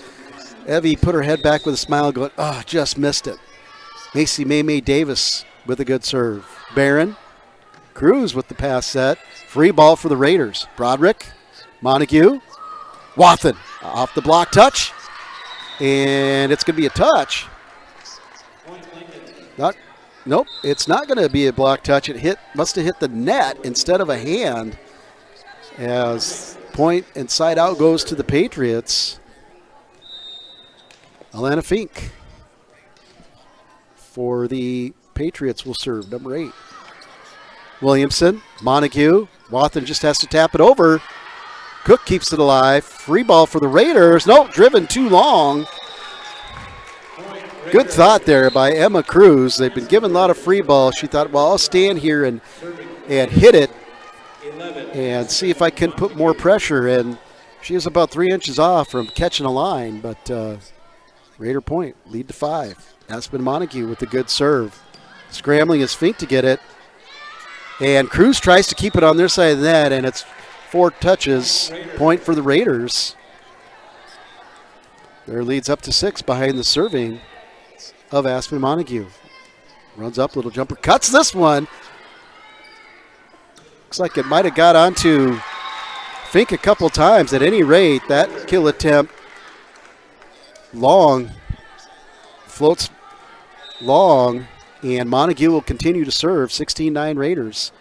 Evie put her head back with a smile going, just missed it. Macy May Davis with a good serve. Barron, Cruz with the pass set. Free ball for the Raiders. Broderick, Montague, Wathen off the block touch. And it's going to be a touch. Nope, it's not going to be a block touch. It must have hit the net instead of a hand. As point and side out goes to the Patriots. Alana Fink for the Patriots will serve, number 8. Williamson, Montague, Wathen just has to tap it over. Cook keeps it alive. Free ball for the Raiders. Nope, driven too long. Good thought there by Emma Cruz. They've been given a lot of free ball. She thought, I'll stand here and hit it and see if I can put more pressure. And she is about 3 inches off from catching a line. But Raider point, lead to 5. Aspen Montague with a good serve. Scrambling is Fink to get it. And Cruz tries to keep it on their side of the net, and it's 4 touches, point for the Raiders. Their lead's up to 6 behind the serving of Aspen Montague. Runs up, little jumper, cuts this one. Looks like it might have got onto Fink a couple times. At any rate, that kill attempt long, floats long, and Montague will continue to serve. 16-9 Raiders.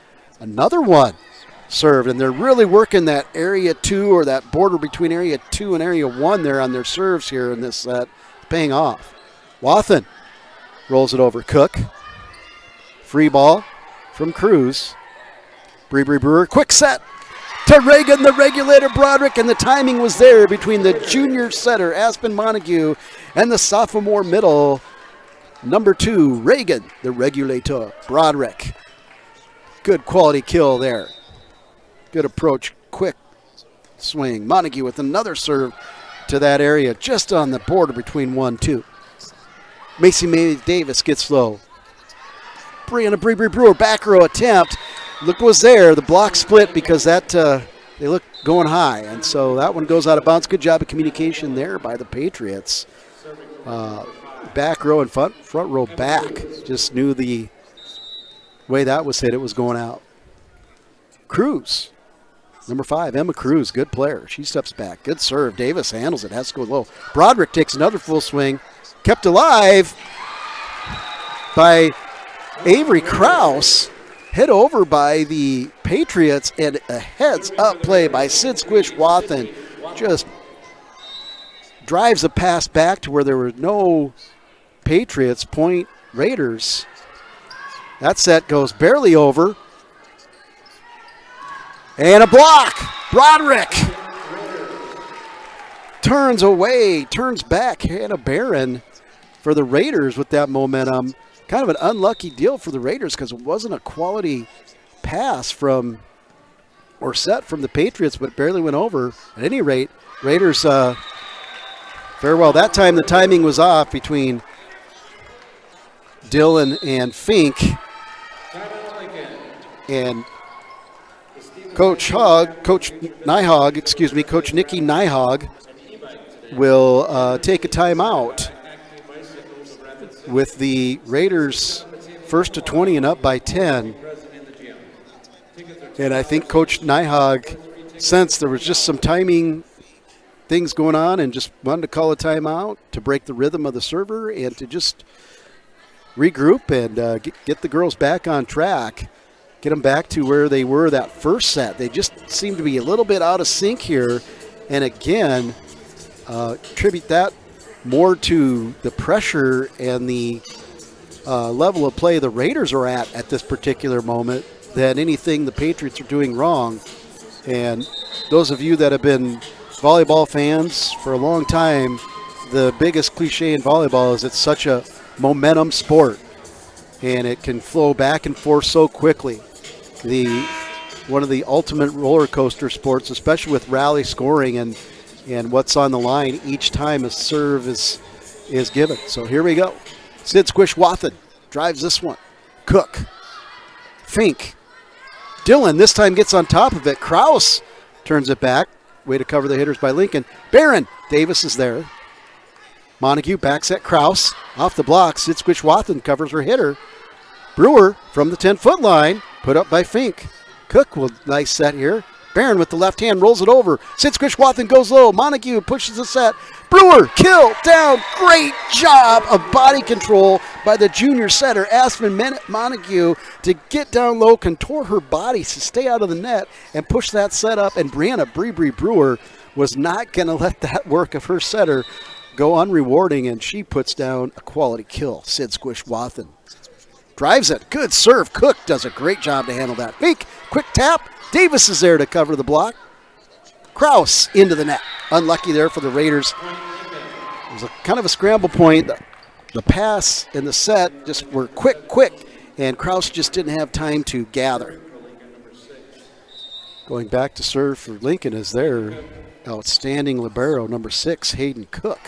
Another one served, and they're really working that area 2 or that border between area 2 and area 1 there on their serves here in this set, paying off. Wathen rolls it over. Cook. Free ball from Cruz. Bree Brewer, quick set to Reagan, the regulator Broderick, and the timing was there between the junior setter, Aspen Montague, and the sophomore middle, number 2, Reagan, the regulator Broderick. Good quality kill there. Good approach, quick swing. Montague with another serve to that area, just on the border between 1-2. Macy May Davis gets low. Brianna Bree Brewer back row attempt. Look was there. The block split because that they look going high, and so that one goes out of bounds. Good job of communication there by the Patriots. Back row and front row back just knew the way that was hit. It was going out. Cruz, number 5, Emma Cruz, good player. She steps back. Good serve. Davis handles it. Has to go low. Broderick takes another full swing. Kept alive by Avery Krause. Hit over by the Patriots, and a heads-up play by Sid Squish Wathen. Just drives a pass back to where there were no Patriots. Point Raiders. That set goes barely over. And a block. Broderick turns away, turns back. Hannah Barron for the Raiders with that momentum. Kind of an unlucky deal for the Raiders because it wasn't a quality pass from or set from the Patriots, but it barely went over. At any rate, Raiders farewell. That time the timing was off between Dillon and Fink. And Coach Nikki Nyhog will take a timeout with the Raiders first to 20 and up by 10. And I think Coach Nyhag sensed there was just some timing things going on and just wanted to call a timeout to break the rhythm of the server and to just regroup and get the girls back on track, get them back to where they were that first set. They just seem to be a little bit out of sync here. And again, attribute that more to the pressure and the level of play the Raiders are at this particular moment than anything the Patriots are doing wrong. And those of you that have been volleyball fans for a long time, the biggest cliche in volleyball is it's such a momentum sport, and it can flow back and forth so quickly. One of the ultimate roller coaster sports, especially with rally scoring and what's on the line each time a serve is given. So here we go. Sid Squish-Wathen drives this one. Cook. Fink. Dillon this time gets on top of it. Kraus turns it back. Way to cover the hitters by Lincoln. Barron. Davis is there. Montague backs at Kraus. Off the block. Sid Squish-Wathen covers her hitter. Brewer from the 10-foot line. Put up by Fink. Cook will nice set here. Barron with the left hand rolls it over. Sid Squish-Wathen goes low. Montague pushes the set. Brewer, kill, down. Great job of body control by the junior setter, Aspen Montague, to get down low, contour her body to stay out of the net and push that set up. And Brianna Bree Brewer was not going to let that work of her setter go unrewarding, and she puts down a quality kill. Sid Squish-Wathen drives it. Good serve. Cook does a great job to handle that. Fink, quick tap. Davis is there to cover the block. Kraus into the net. Unlucky there for the Raiders. It was a kind of a scramble point. The pass and the set just were quick, and Kraus just didn't have time to gather. Going back to serve for Lincoln is their outstanding libero, number 6, Hayden Cook.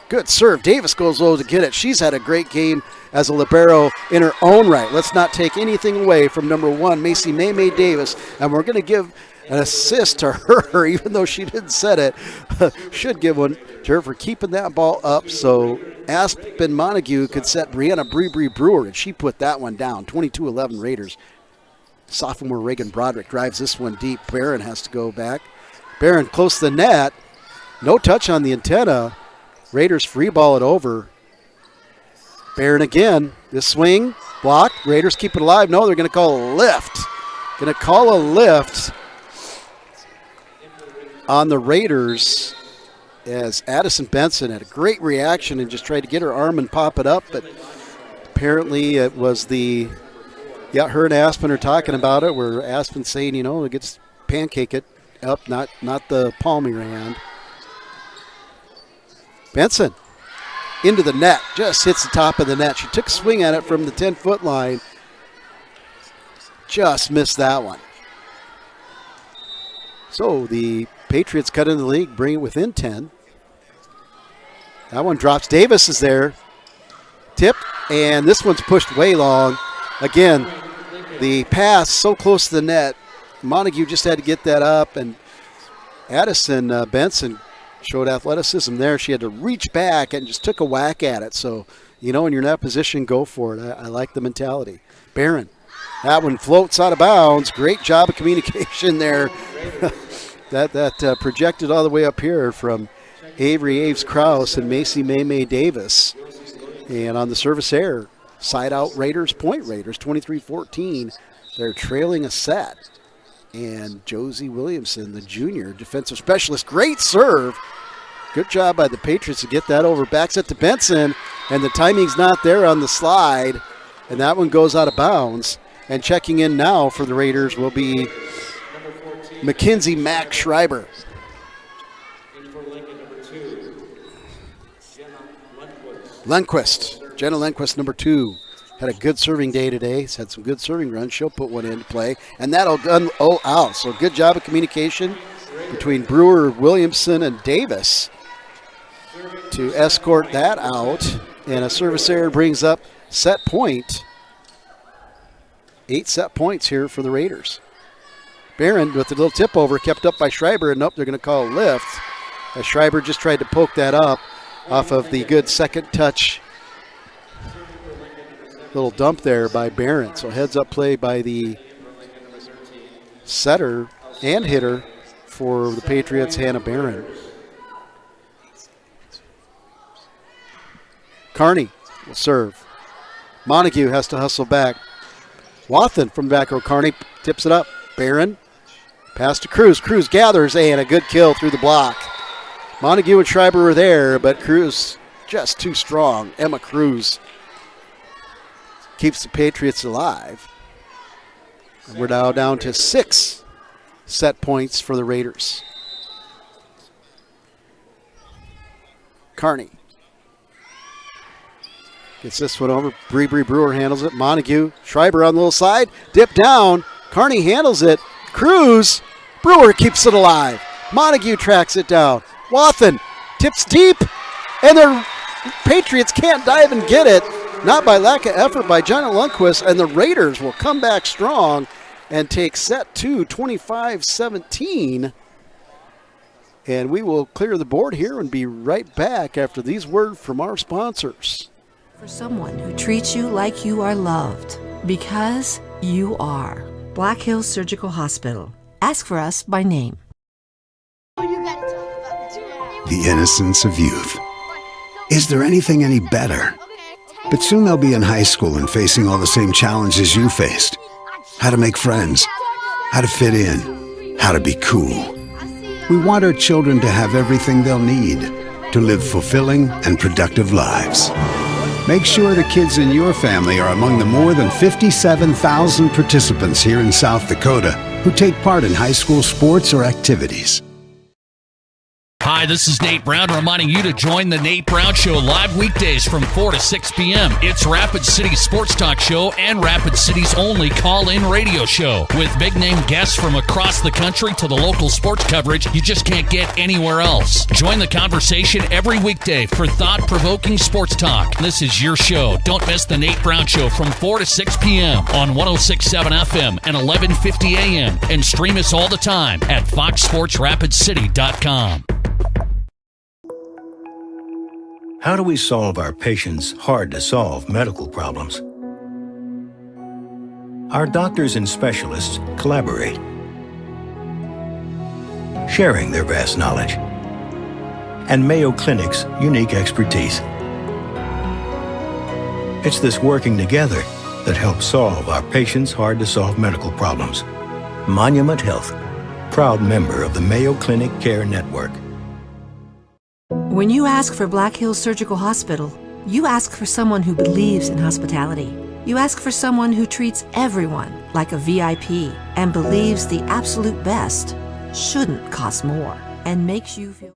Good serve. Davis goes low to get it. She's had a great game as a libero in her own right. Let's not take anything away from number 1, Macy May Davis, and we're going to give an assist to her, even though she didn't set it. Should give one to her for keeping that ball up so Aspen Montague could set Brianna Bree Brewer, and she put that one down. 22-11 Raiders. Sophomore Reagan Broderick drives this one deep. Barron has to go back. Barron close to the net. No touch on the antenna. Raiders free ball it over. Barron again. This swing, blocked. Raiders keep it alive. No, they're going to call a lift. Going to call a lift on the Raiders as Addison Benson had a great reaction and just tried to get her arm and pop it up, but apparently it was her and Aspen are talking about it, where Aspen's saying, it gets pancake it up, not the palm of your hand. Benson into the net, just hits the top of the net. She took a swing at it from the 10-foot line, just missed that one. So the Patriots cut in the league, bring it within 10. That one drops. Davis is there. Tipped, and this one's pushed way long. Again, the pass so close to the net. Montague just had to get that up, and Addison Benson showed athleticism there. She had to reach back and just took a whack at it. So, when you're in that position, go for it. I like the mentality. Barron, that one floats out of bounds. Great job of communication there. that projected all the way up here from Avery Aves Kraus and Macy May Davis. And on the service error, side out Raiders, point Raiders, 23-14. They're trailing a set. And Josie Williamson, the junior defensive specialist, great serve. Good job by the Patriots to get that over. Backs it to Benson, and the timing's not there on the slide. And that one goes out of bounds. And checking in now for the Raiders will be Mackenzie Mack Schreiber. Jenna Lundquist, number 2. Had a good serving day today. He's had some good serving runs. She'll put one into play. And that'll out. So good job of communication between Brewer, Williamson, and Davis to escort that out. And a service error brings up set point. 8 set points here for the Raiders. Barron with a little tip over, kept up by Schreiber, and nope, they're going to call a lift. As Schreiber just tried to poke that up off of the good second touch. Little dump there by Barron. So heads up play by the setter and hitter for the Patriots, Hannah Barron. Carney will serve. Montague has to hustle back. Wathen from back row. Carney tips it up. Barron. Pass to Cruz. Cruz gathers, and a good kill through the block. Montague and Schreiber were there, but Cruz just too strong. Emma Cruz keeps the Patriots alive. And we're now down to 6 set points for the Raiders. Carney gets this one over. Bree Brewer handles it. Montague, Schreiber on the little side. Dip down. Carney handles it. Cruz. Brewer keeps it alive. Montague tracks it down. Wathen tips deep. And the Patriots can't dive and get it. Not by lack of effort by Jenna Lundquist. And the Raiders will come back strong and take set 2, 25-17. And we will clear the board here and be right back after these words from our sponsors. For someone who treats you like you are loved, because you are. Black Hills Surgical Hospital. Ask for us by name. The innocence of youth. Is there anything any better? But soon they'll be in high school and facing all the same challenges you faced. How to make friends, how to fit in, how to be cool. We want our children to have everything they'll need to live fulfilling and productive lives. Make sure the kids in your family are among the more than 57,000 participants here in South Dakota who take part in high school sports or activities. Hi, this is Nate Brown reminding you to join the Nate Brown Show live weekdays from 4 to 6 p.m. It's Rapid City's sports talk show and Rapid City's only call-in radio show. With big-name guests from across the country to the local sports coverage you just can't get anywhere else. Join the conversation every weekday for thought-provoking sports talk. This is your show. Don't miss the Nate Brown Show from 4 to 6 p.m. on 106.7 FM and 1150 a.m. And stream us all the time at foxsportsrapidcity.com. How do we solve our patients' hard-to-solve medical problems? Our doctors and specialists collaborate, sharing their vast knowledge and Mayo Clinic's unique expertise. It's this working together that helps solve our patients' hard-to-solve medical problems. Monument Health, proud member of the Mayo Clinic Care Network. When you ask for Black Hills Surgical Hospital, you ask for someone who believes in hospitality. You ask for someone who treats everyone like a VIP and believes the absolute best shouldn't cost more and makes you feel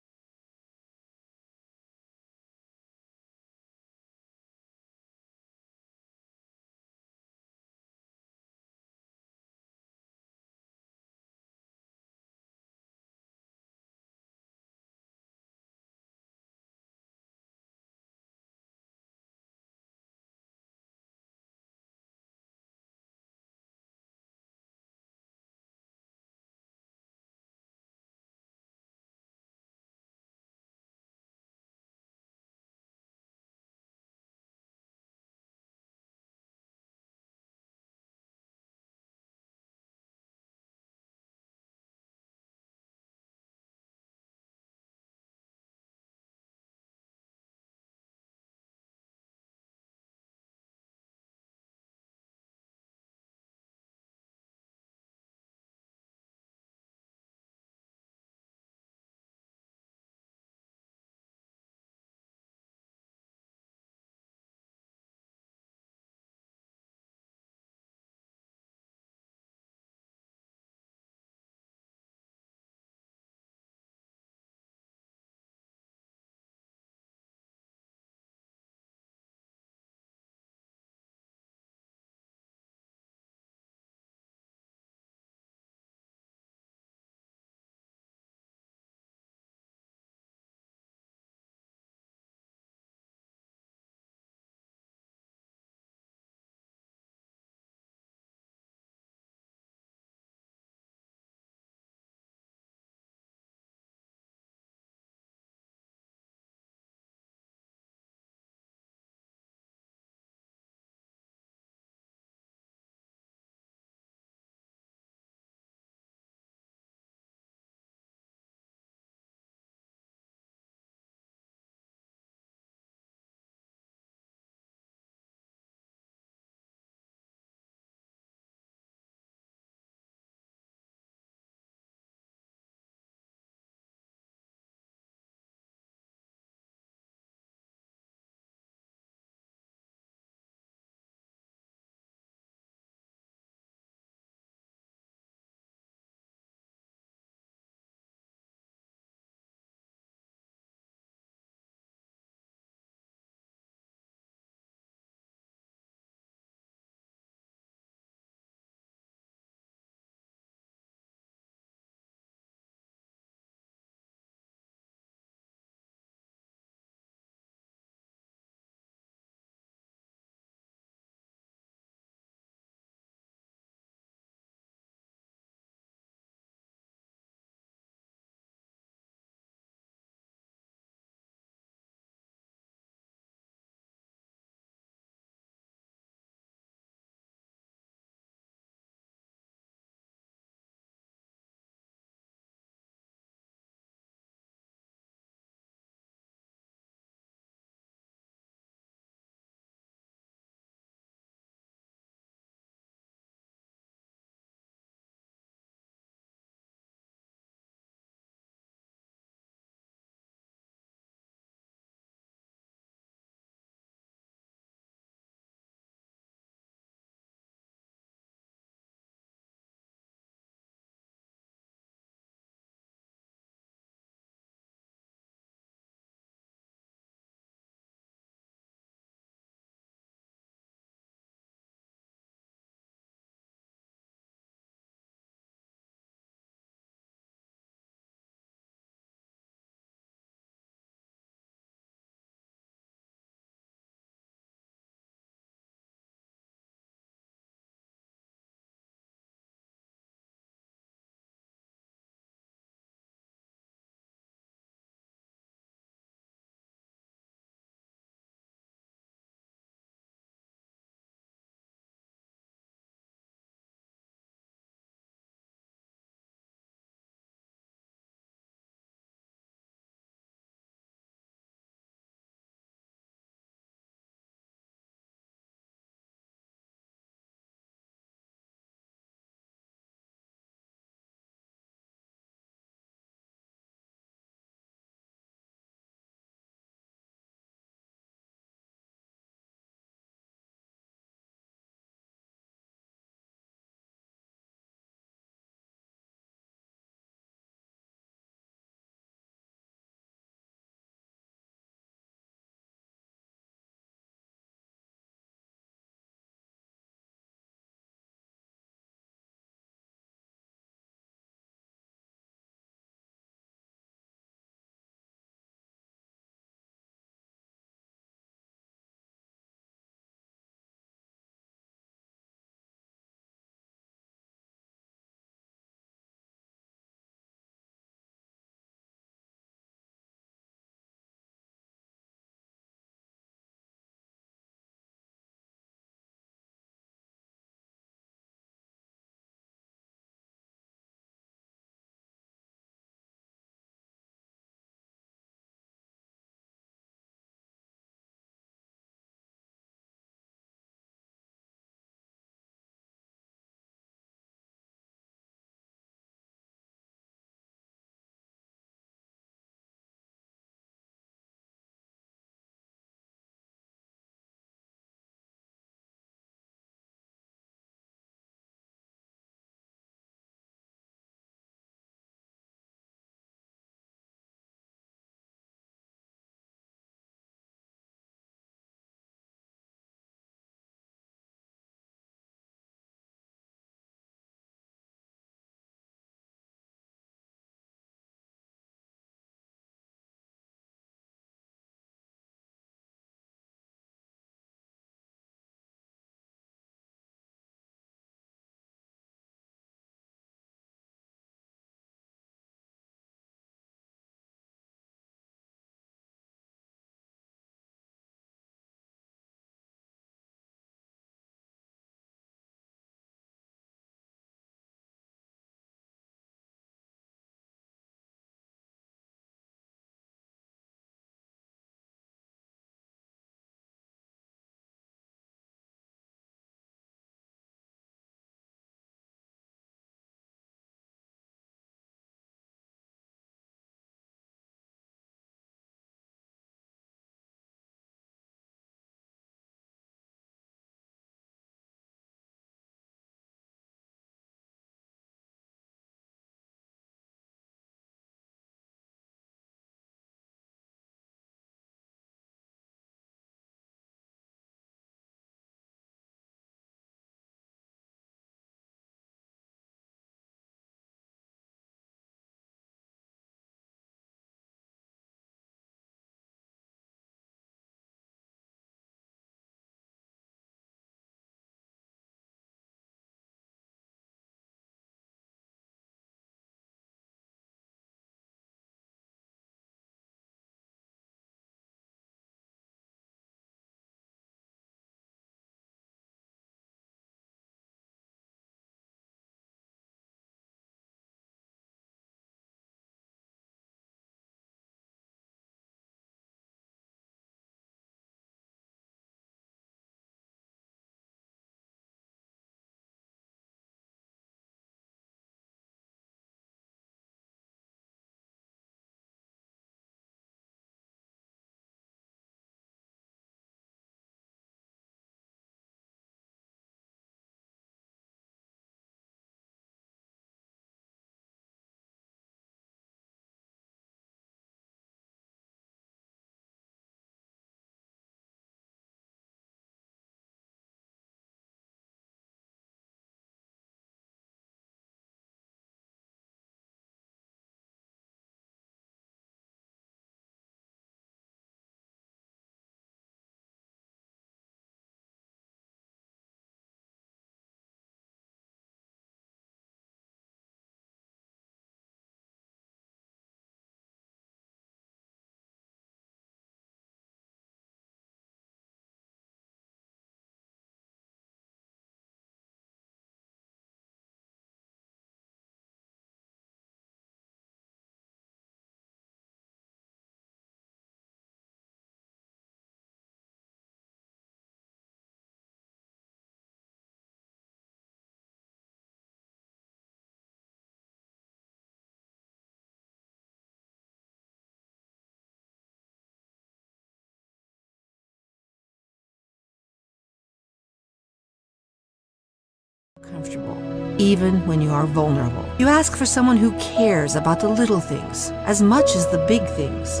comfortable, even when you are vulnerable. You ask for someone who cares about the little things as much as the big things.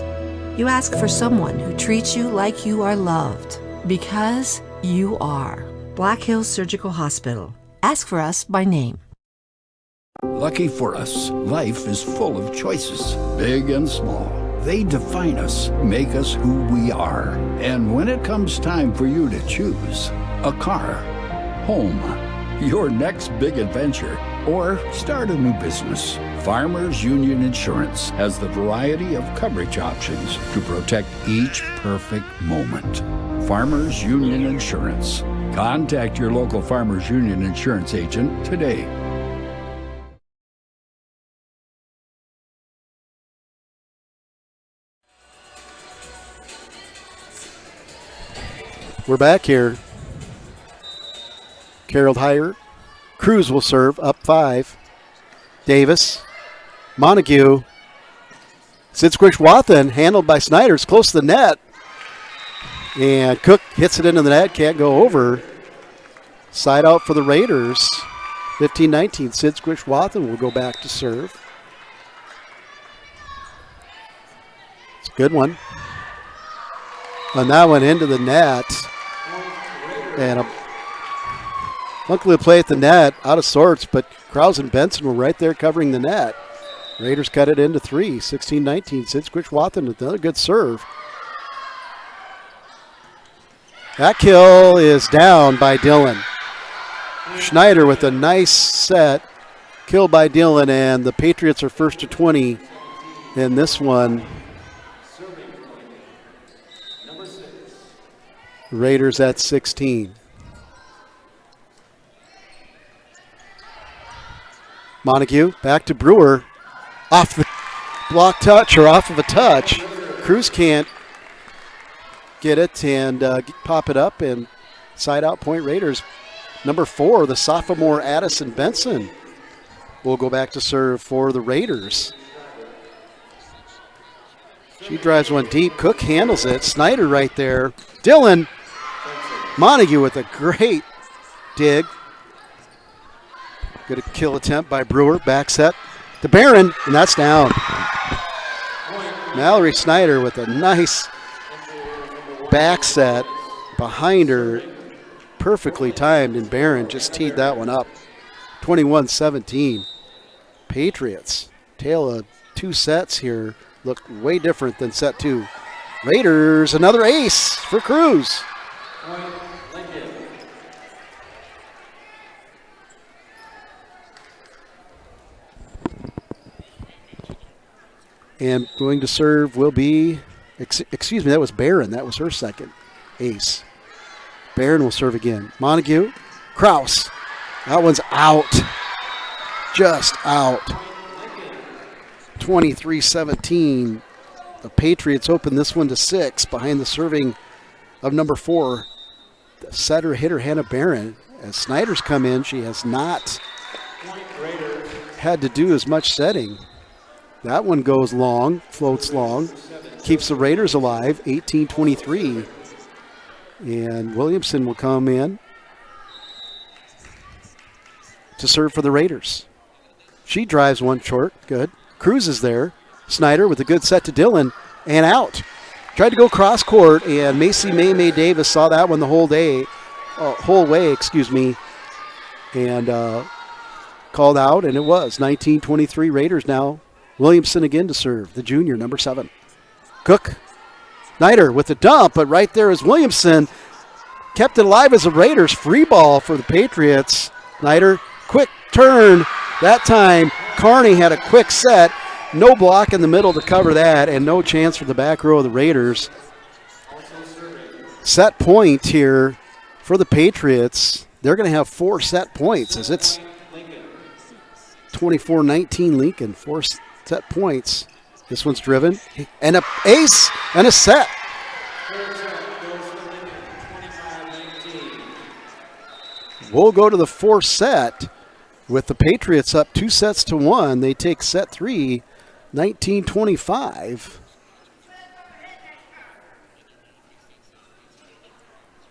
You ask for someone who treats you like you are loved, because you are. Black Hills Surgical Hospital. Ask for us by name. Lucky for us, life is full of choices, big and small. They define us, make us who we are. And when it comes time for you to choose a car, home, your next big adventure, or start a new business, Farmers Union Insurance has the variety of coverage options to protect each perfect moment. Farmers Union Insurance. Contact your local Farmers Union Insurance agent today. We're back here. Carroll Hire. Cruz will serve, up 5. Davis. Montague. Sidsquish-Wathen, handled by Snyder's close to the net. And Cook hits it into the net, can't go over. Side out for the Raiders. 15-19. Sidsquish-Wathen will go back to serve. It's a good one. And that went into the net. And luckily a play at the net, out of sorts, but Krause and Benson were right there covering the net. Raiders cut it into 3, 16-19. Sidsquish-Wathen with another good serve. That kill is down by Dillon. Schneider with a nice set. Kill by Dillon, and the Patriots are first to 20 in this one. Raiders at 16. Montague back to Brewer. Off the block touch or off of a touch. Cruz can't get it and pop it up, and side out point Raiders. Number 4, the sophomore Addison Benson will go back to serve for the Raiders. She drives one deep. Cook handles it. Snyder right there. Dillon. Montague with a great dig. Good kill attempt by Brewer. Back set to Barron, and that's down. Mallory Snyder with a nice back set behind her. Perfectly timed, and Barron just teed that one up. 21-17. Patriots. Tale of 2 sets here. Look way different than set 2. Raiders, another ace for Cruz. And going to serve will be, excuse me, that was Barron. That was her second ace. Barron will serve again. Montague, Krause. That one's out. Just out. 23-17. The Patriots open this one to 6 behind the serving of number 4. The setter hitter Hannah Barron. As Snyder's come in, she has not had to do as much setting. That one goes long, floats long, keeps the Raiders alive, 18-23. And Williamson will come in to serve for the Raiders. She drives one short, good. Cruz is there. Snyder with a good set to Dillon, and out. Tried to go cross court, and Macy May Davis saw that one the whole way, and called out, and it was 19-23 Raiders now. Williamson again to serve, the junior, number 7. Cook, Snyder with the dump, but right there is Williamson. Kept it alive as the Raiders. Free ball for the Patriots. Snyder, quick turn. That time, Carney had a quick set. No block in the middle to cover that, and no chance for the back row of the Raiders. Set point here for the Patriots. They're going to have 4 set points as it's 24-19 Lincoln. 4 set points. This one's driven. And a ace and a set. We'll go to the 4th set with the Patriots up 2-1. They take set 3, 19-25.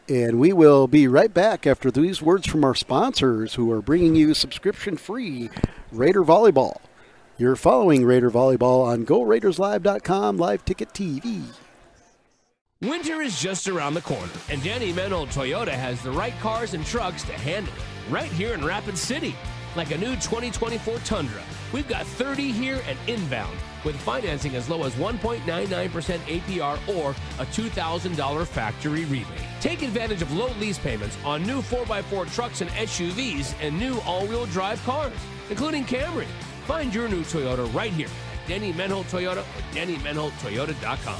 And we will be right back after these words from our sponsors who are bringing you subscription-free Raider Volleyball. You're following Raider Volleyball on GoRaidersLive.com live ticket TV. Winter is just around the corner, and Danny Menold Toyota has the right cars and trucks to handle it right here in Rapid City. Like a new 2024 Tundra, we've got 30 here and inbound, with financing as low as 1.99% APR or a $2,000 factory rebate. Take advantage of low lease payments on new 4x4 trucks and SUVs and new all-wheel drive cars, including Camry. Find your new Toyota right here at Danny Menold Toyota or DannyMenoldToyota.com.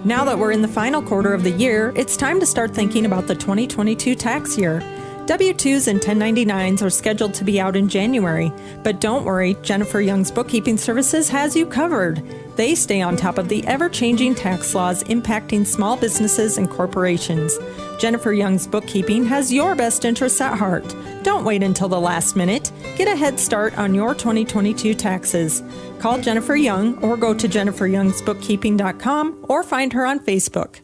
Now that we're in the final quarter of the year, it's time to start thinking about the 2022 tax year. W-2s and 1099s are scheduled to be out in January, but don't worry, Jennifer Young's Bookkeeping Services has you covered. They stay on top of the ever-changing tax laws impacting small businesses and corporations. Jennifer Young's Bookkeeping has your best interests at heart. Don't wait until the last minute. Get a head start on your 2022 taxes. Call Jennifer Young or go to jenniferyoungsbookkeeping.com or find her on Facebook.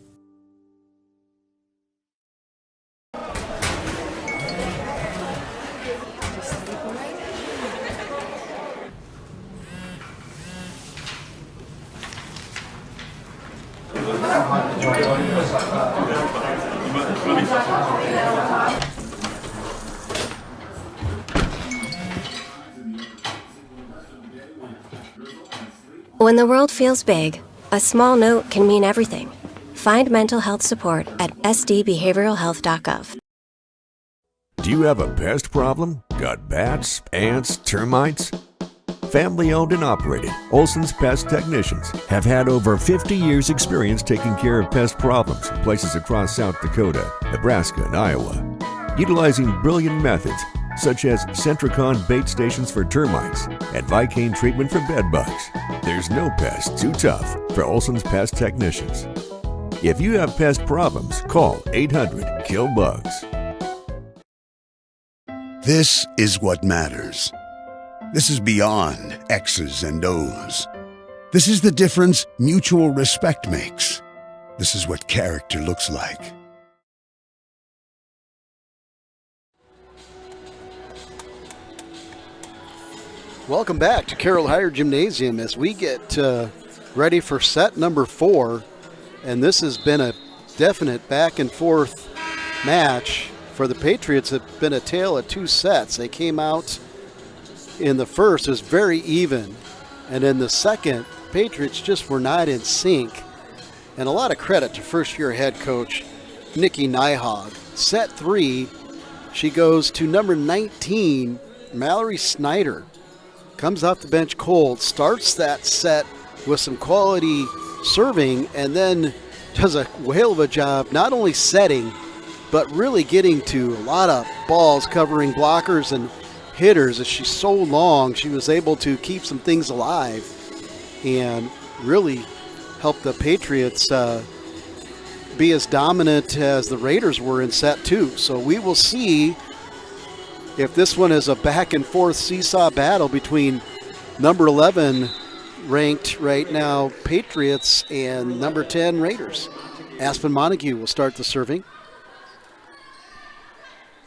When the world feels big, a small note can mean everything. Find mental health support at sdbehavioralhealth.gov. Do you have a pest problem? Got bats, ants, termites? Family owned and operated, Olson's Pest Technicians have had over 50 years experience taking care of pest problems in places across South Dakota, Nebraska, and Iowa. Utilizing brilliant methods such as Centricon bait stations for termites and Vicane treatment for bed bugs, there's no pest too tough for Olson's Pest Technicians. If you have pest problems, call 800-KILL-BUGS. This is what matters. This is beyond X's and O's. This is the difference mutual respect makes. This is what character looks like. Welcome back to Carroll Higher Gymnasium as we get ready for set number 4. And this has been a definite back and forth match. For the Patriots, it's been a tale of 2 sets. They came out in the first, it was very even. And in the second, Patriots just were not in sync. And a lot of credit to first-year head coach Nikki Nyhog. Set 3, she goes to number 19, Mallory Snyder. Comes off the bench cold, starts that set with some quality serving, and then does a whale of a job not only setting, but really getting to a lot of balls, covering blockers and hitters. As she's so long, she was able to keep some things alive and really help the Patriots be as dominant as the Raiders were in set 2. So we will see if this one is a back and forth seesaw battle between number 11 ranked right now Patriots and number 10 Raiders. Aspen Montague will start the serving.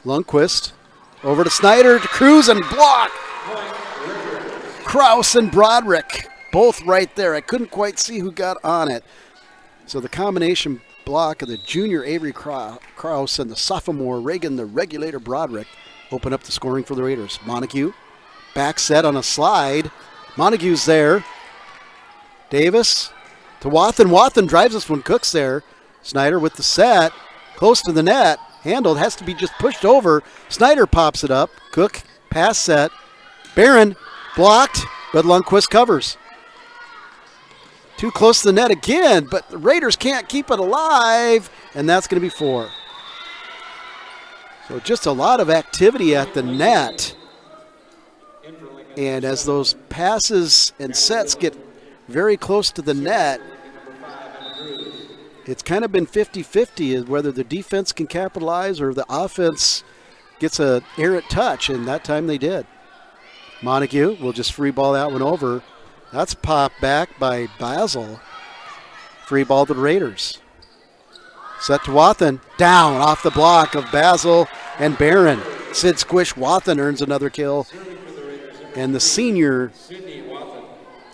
Lundquist over to Snyder, to Cruz, and block. Kraus and Broderick both right there. I couldn't quite see who got on it. So the combination block of the junior Avery Kraus and the sophomore Reagan, the regulator Broderick, open up the scoring for the Raiders. Montague, back set on a slide. Montague's there. Davis to Wathen. Wathen drives this one. Cook's there. Snyder with the set. Close to the net. Handled. Has to be just pushed over. Snyder pops it up. Cook, pass set. Barron blocked, but Lundquist covers. Too close to the net again, but the Raiders can't keep it alive, and that's going to be 4. So just a lot of activity at the net. And as those passes and sets get very close to the net, it's kind of been 50-50 whether the defense can capitalize or the offense gets a errant touch, and that time they did. Montague will just free ball that one over. That's popped back by Basil. Free ball to the Raiders. Set to Wathen. Down off the block of Basil and Barron. Sid Squish Wathen earns another kill. And the senior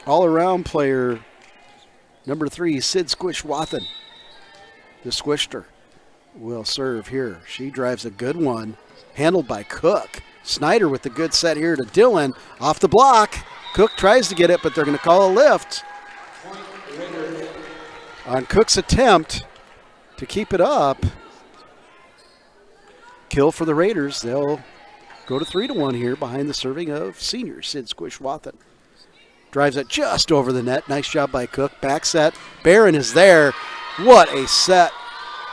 all-around player, number 3, Sid Squish Wathen, the Squishter, will serve here. She drives a good one, handled by Cook. Snyder with the good set here to Dillon. Off the block. Cook tries to get it, but they're going to call a lift on Cook's attempt to keep it up. Kill for the Raiders. They'll go to 3-1 here behind the serving of senior Sid Squish Wathen. Drives it just over the net. Nice job by Cook. Back set. Barron is there. What a set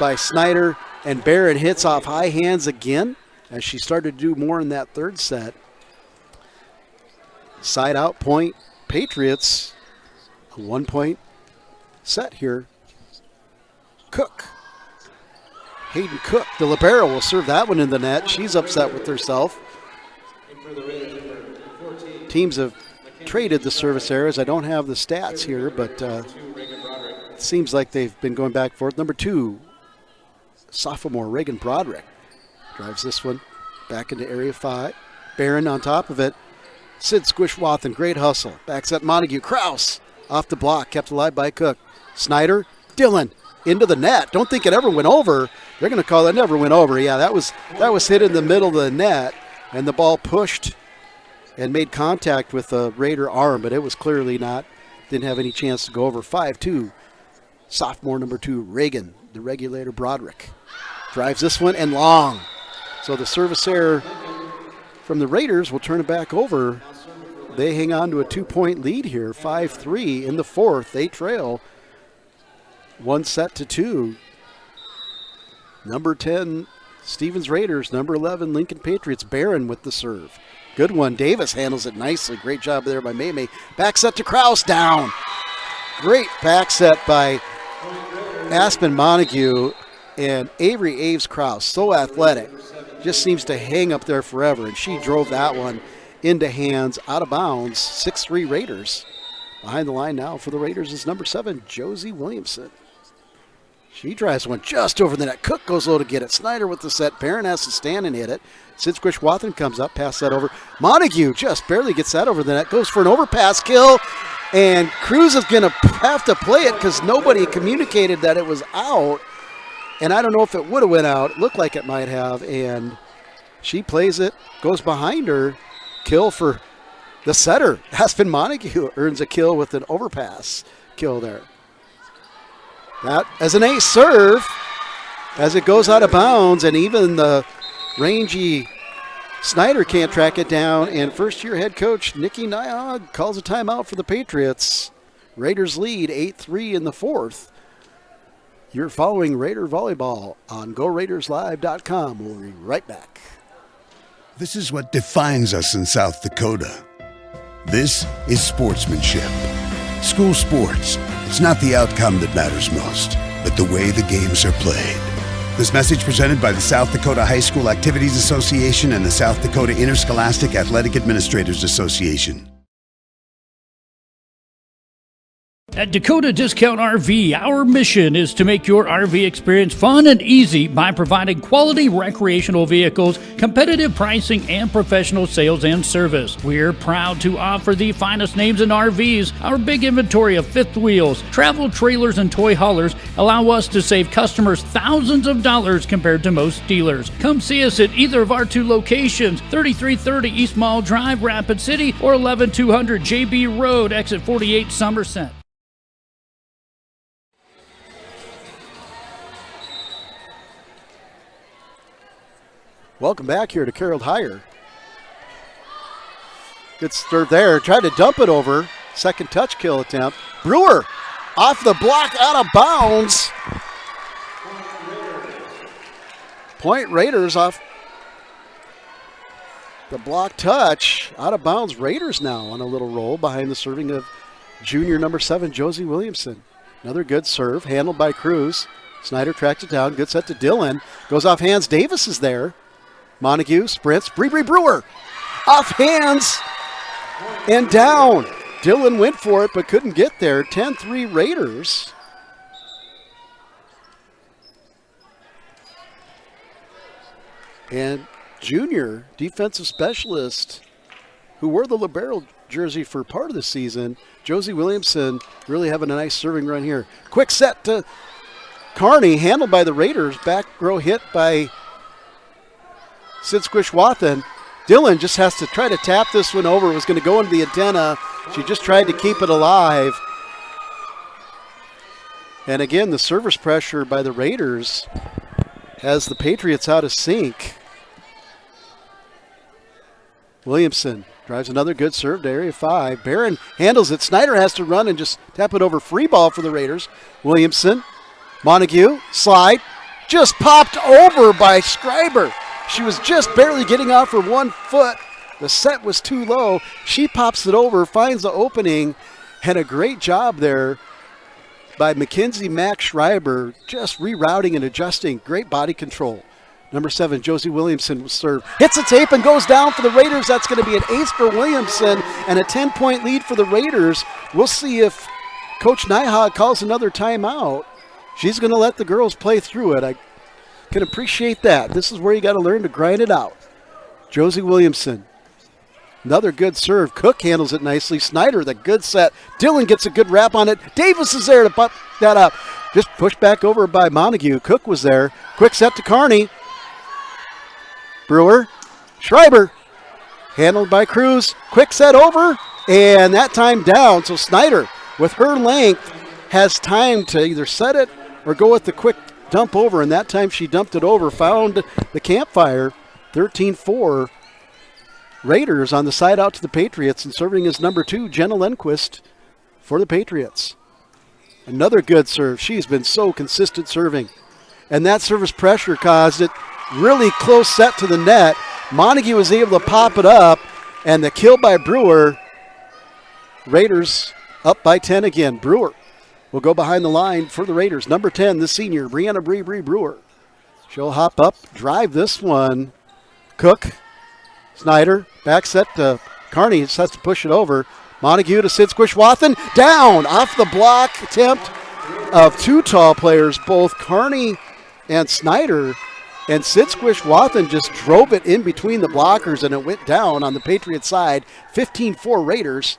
by Snyder. And Barron hits off high hands again as she started to do more in that third set. Side out point. Patriots. A 1-point set here. Cook. Hayden Cook, the libero, will serve that one in the net. She's upset with herself. Teams have traded the service errors. I don't have the stats here, but it seems like they've been going back and forth. Number 2, sophomore Reagan Broderick drives this one back into area 5. Barron on top of it. Sid Squish Wathen, great hustle. Back set Montague. Kraus off the block, kept alive by Cook. Snyder, Dillon into the net. Don't think it ever went over. They're going to call it never went over. Yeah, that was hit in the middle of the net, and the ball pushed and made contact with the Raider arm, but it was clearly not. Didn't have any chance to go over. 5-2. Sophomore number 2, Reagan, the regulator Broderick, drives this one and long. So the service error from the Raiders will turn it back over. They hang on to a 2-point lead here, 5-3 in the fourth. They trail 1-2. Number 10, Stevens Raiders. Number 11, Lincoln Patriots. Barron with the serve. Good one. Davis handles it nicely. Great job there by Maymay. Back set to Kraus. Down. Great back set by Aspen Montague and Avery Aves Kraus. So athletic. Just seems to hang up there forever. And she drove that one into hands, out of bounds. 6-3 Raiders. Behind the line now for the Raiders is number 7, Josie Williamson. She drives one just over the net. Cook goes low to get it. Snyder with the set. Barron has to stand and hit it. Sid Squish Wathen comes up, pass that over. Montague just barely gets that over the net. Goes for an overpass kill. And Cruz is going to have to play it because nobody communicated that it was out. And I don't know if it would have went out. It looked like it might have. And she plays it, goes behind her. Kill for the setter. Aspen Montague earns a kill with an overpass kill there. That as an ace serve as it goes out of bounds, and even the rangy Snyder can't track it down, and first-year head coach Nikki Nyog calls a timeout for the Patriots. Raiders lead 8-3 in the fourth. You're following Raider Volleyball on GoRaidersLive.com. We'll be right back. This is what defines us in South Dakota. This is sportsmanship. School sports. It's not the outcome that matters most, but the way the games are played. This message presented by the South Dakota High School Activities Association and the South Dakota Interscholastic Athletic Administrators Association. At Dakota Discount RV, our mission is to make your RV experience fun and easy by providing quality recreational vehicles, competitive pricing, and professional sales and service. We're proud to offer the finest names in RVs. Our big inventory of fifth wheels, travel trailers, and toy haulers allow us to save customers thousands of dollars compared to most dealers. Come see us at either of our 2 locations, 3330 East Mall Drive, Rapid City, or 11200 JB Road, exit 48, Somerset. Welcome back here to Carroll Higher. Good serve there. Tried to dump it over. Second touch kill attempt. Brewer off the block, out of bounds. Point Raiders off the block touch. Out of bounds. Raiders now on a little roll behind the serving of junior number 7, Josie Williamson. Another good serve handled by Cruz. Snyder tracks it down. Good set to Dillon. Goes off hands. Davis is there. Montague sprints. Bree Brewer off hands and down. Dillon went for it but couldn't get there. 10-3 Raiders. And junior defensive specialist who wore the libero jersey for part of the season, Josie Williamson, really having a nice serving run here. Quick set to Kearney, handled by the Raiders. Back row hit by Sid Squishwathan. Dillon just has to try to tap this one over. It was going to go into the antenna. She just tried to keep it alive. And again, the service pressure by the Raiders has the Patriots out of sync. Williamson drives another good serve to area 5. Barron handles it. Snyder has to run and just tap it over. Free ball for the Raiders. Williamson, Montague, slide. Just popped over by Schreiber. She was just barely getting off her 1 foot. The set was too low. She pops it over, finds the opening, and a great job there by Mackenzie Mack Schreiber, just rerouting and adjusting. Great body control. Number 7, Josie Williamson will serve. Hits the tape and goes down for the Raiders. That's going to be an ace for Williamson and a 10-point lead for the Raiders. We'll see if Coach Nyhog calls another timeout. She's going to let the girls play through it. I can appreciate that. This is where you got to learn to grind it out. Josie Williamson. Another good serve. Cook handles it nicely. Snyder, the good set. Dillon gets a good wrap on it. Davis is there to pop that up. Just pushed back over by Montague. Cook was there. Quick set to Kearney. Brewer. Schreiber. Handled by Cruz. Quick set over. And that time down. So Snyder, with her length, has time to either set it or go with the quick dump over. And that time she dumped it over. Found the campfire. 13-4. Raiders on the side out to the Patriots, and serving as number 2, Jenna Lundquist for the Patriots. Another good serve. She's been so consistent serving. And that service pressure caused it really close set to the net. Montague was able to pop it up, and the kill by Brewer. Raiders up by 10 again. Brewer will go behind the line for the Raiders. Number 10, the senior, Brianna Bree Brewer. She'll hop up, drive this one. Cook. Snyder, back set to Kearney, just has to push it over. Montague to Sid Squishwathan, down off the block attempt of 2 tall players, both Kearney and Snyder. And Sid Squishwathan just drove it in between the blockers, and it went down on the Patriots side. 15-4 Raiders.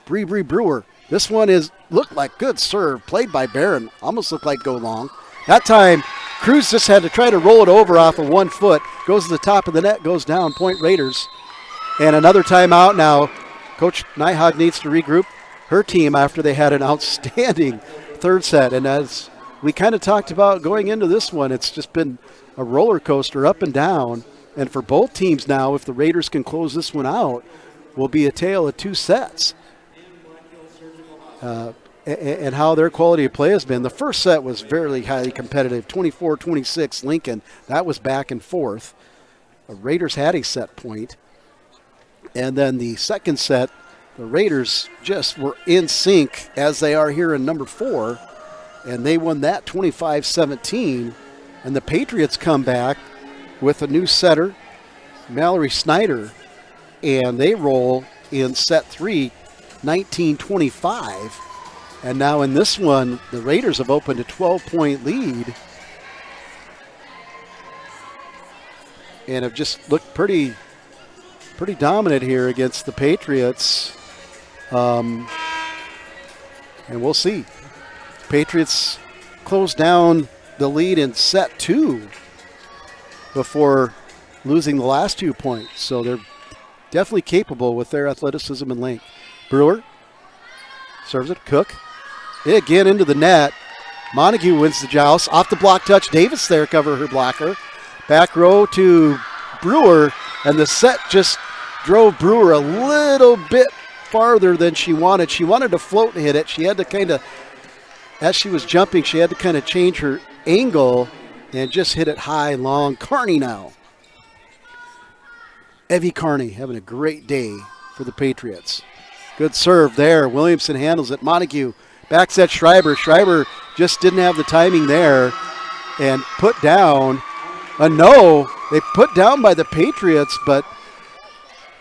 Bree Brewer. This one looked like good serve, played by Barron. Almost looked like go long. That time, Cruz just had to try to roll it over off of 1 foot. Goes to the top of the net, goes down, point Raiders. And another timeout now. Coach Nyhog needs to regroup her team after they had an outstanding third set. And as we kind of talked about going into this one, it's just been a roller coaster up and down. And for both teams now, if the Raiders can close this one out, will be a tale of 2 sets. And how their quality of play has been. The first set was very highly competitive, 24-26 Lincoln. That was back and forth. The Raiders had a set point. And then the second set, the Raiders just were in sync as they are here in number 4. And they won that 25-17. And the Patriots come back with a new setter, Mallory Snyder. And they roll in set 3, 19-25. And now in this one, the Raiders have opened a 12-point lead and have just looked pretty dominant here against the Patriots. And we'll see. Patriots closed down the lead in set 2 before losing the last 2 points. So they're definitely capable with their athleticism and length. Brewer serves it. Cook. Again into the net. Montague wins the joust. Off the block touch. Davis there cover her blocker. Back row to Brewer. And the set just drove Brewer a little bit farther than she wanted. She wanted to float and hit it. She had to kind of, as she was jumping, she had to kind of change her angle and just hit it high, long. Kearney now. Evie Kearney having a great day for the Patriots. Good serve there. Williamson handles it. Montague back set Schreiber. Schreiber just didn't have the timing there and put down a no. They put down by the Patriots, but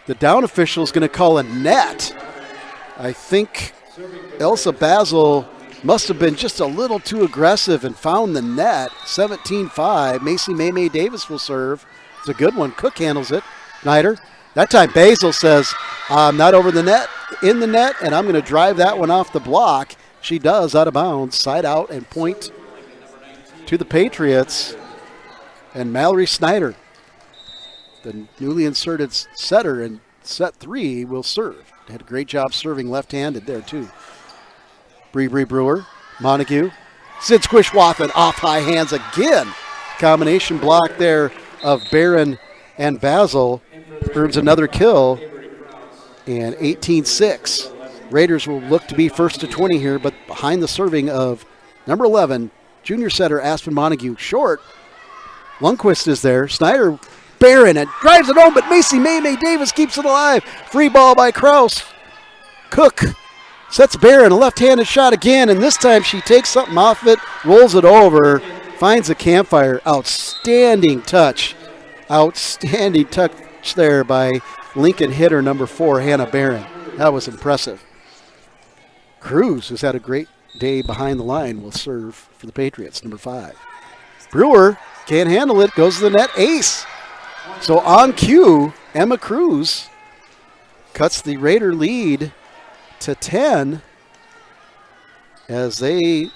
the down official is going to call a net. I think Elsa Basil must have been just a little too aggressive and found the net. 17-5. Macy May Davis will serve. It's a good one. Cook handles it. Snyder. That time Basil says, I'm not over the net, in the net, and I'm going to drive that one off the block. She does, out of bounds, side out, and point to the Patriots. And Mallory Snyder, the newly inserted setter in set 3, will serve. Had a great job serving left-handed there, too. Bree Brewer, Montague, Sid Squish Wathen off high hands again. Combination block there of Barron and Basil earns another kill, and 18-6. Raiders will look to be first to 20 here, but behind the serving of number 11, junior setter Aspen Montague. Short. Lundquist is there. Snyder, Barron, and drives it home, but Macy May Davis keeps it alive. Free ball by Kraus. Cook sets Barron, a left-handed shot again, and this time she takes something off it, rolls it over, finds a campfire. Outstanding touch. Outstanding touch there by Lincoln hitter number 4, Hannah Barron. That was impressive. Cruz has had a great day behind the line, will serve for the Patriots, number 5. Brewer can't handle it, goes to the net, ace. So on cue, Emma Cruz cuts the Raider lead to 10 as they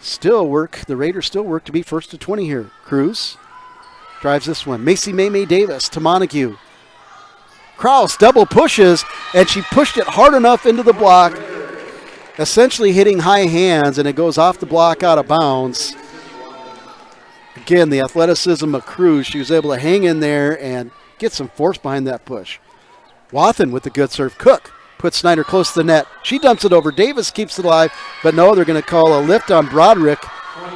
still work, the Raiders still work to be first to 20 here. Cruz drives this one. Macy May Davis to Montague. Kraus double pushes, and she pushed it hard enough into the block, essentially hitting high hands, and it goes off the block out of bounds. Again, the athleticism of Cruz. She was able to hang in there and get some force behind that push. Wathen with the good serve. Cook puts Snyder close to the net. She dumps it over. Davis keeps it alive, but no, they're going to call a lift on Broderick,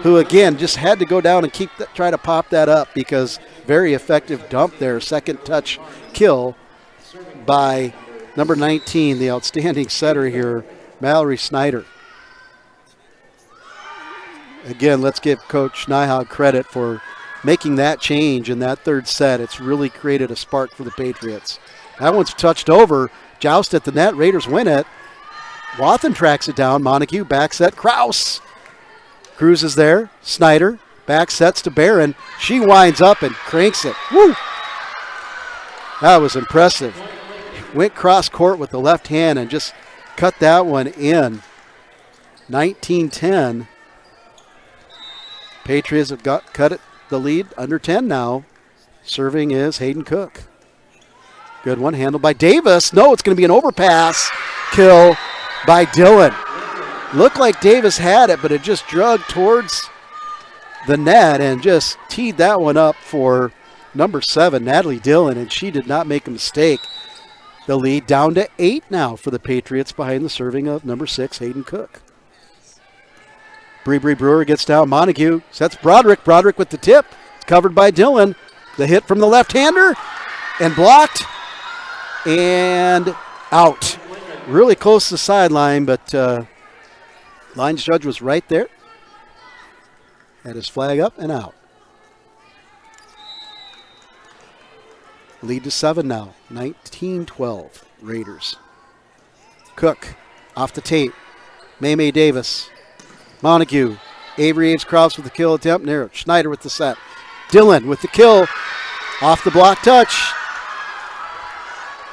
who again just had to go down and try to pop that up because very effective dump there. Second touch kill by number 19, the outstanding setter here, Mallory Snyder. Again, let's give Coach Nyhaug credit for making that change in that third set. It's really created a spark for the Patriots. That one's touched over. Joust at the net. Raiders win it. Wathen tracks it down. Montague back set. Kraus. Cruz is there. Snyder back sets to Barron. She winds up and cranks it. Woo! That was impressive. Went cross court with the left hand and just cut that one in. 19-10. Patriots have cut it the lead under 10 now. Serving is Hayden Cook. Good one handled by Davis. No, it's going to be an overpass kill by Dillon. Looked like Davis had it, but it just drug towards the net and just teed that one up for number 7, Natalie Dillon, and she did not make a mistake. The lead down to 8 now for the Patriots behind the serving of number 6, Hayden Cook. Bree Brewer gets down. Montague sets Broderick. Broderick with the tip. It's covered by Dillon. The hit from the left-hander and blocked and out. Really close to the sideline, but lines judge was right there. Had his flag up and out. Lead to 7 now. 19-12 Raiders. Cook off the tape. May Davis. Montague. Avery Aves Kraus with the kill attempt. Narrow. Schneider with the set. Dillon with the kill. Off the block touch.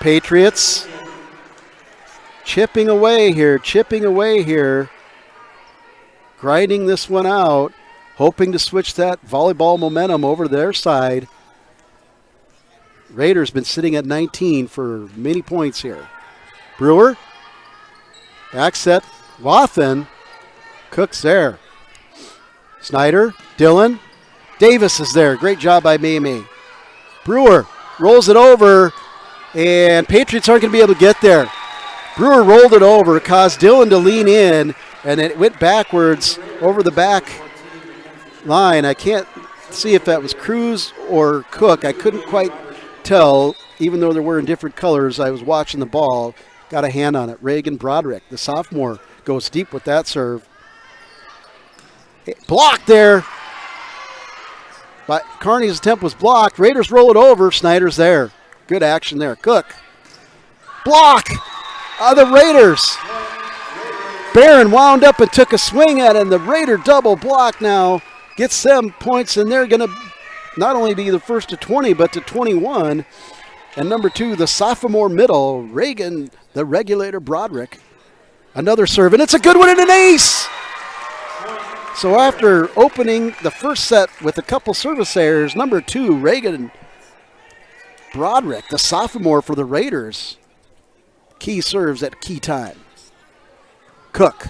Patriots chipping away here. Grinding this one out. Hoping to switch that volleyball momentum over to their side. Raiders been sitting at 19 for many points here. Brewer. Back set. Wathen. Cook's there. Snyder. Dillon. Davis is there. Great job by May. Brewer rolls it over, and Patriots aren't going to be able to get there. Brewer rolled it over, caused Dillon to lean in, and it went backwards over the back line. I can't see if that was Cruz or Cook. I couldn't quite tell, even though they're wearing different colors. I was watching the ball. Got a hand on it. Reagan Broderick, the sophomore, goes deep with that serve. Blocked there. But Carney's attempt was blocked. Raiders roll it over. Snyder's there. Good action there. Cook. Block of the Raiders. Barron wound up and took a swing at it, and the Raider double block now gets them points, and they're going to not only be the first to 20, but to 21. And number 2, the sophomore middle, Reagan, the regulator Broderick. Another serve, and it's a good one and an ace! So after opening the first set with a couple service errors, number 2, Reagan Broderick, the sophomore for the Raiders, key serves at key time. Cook,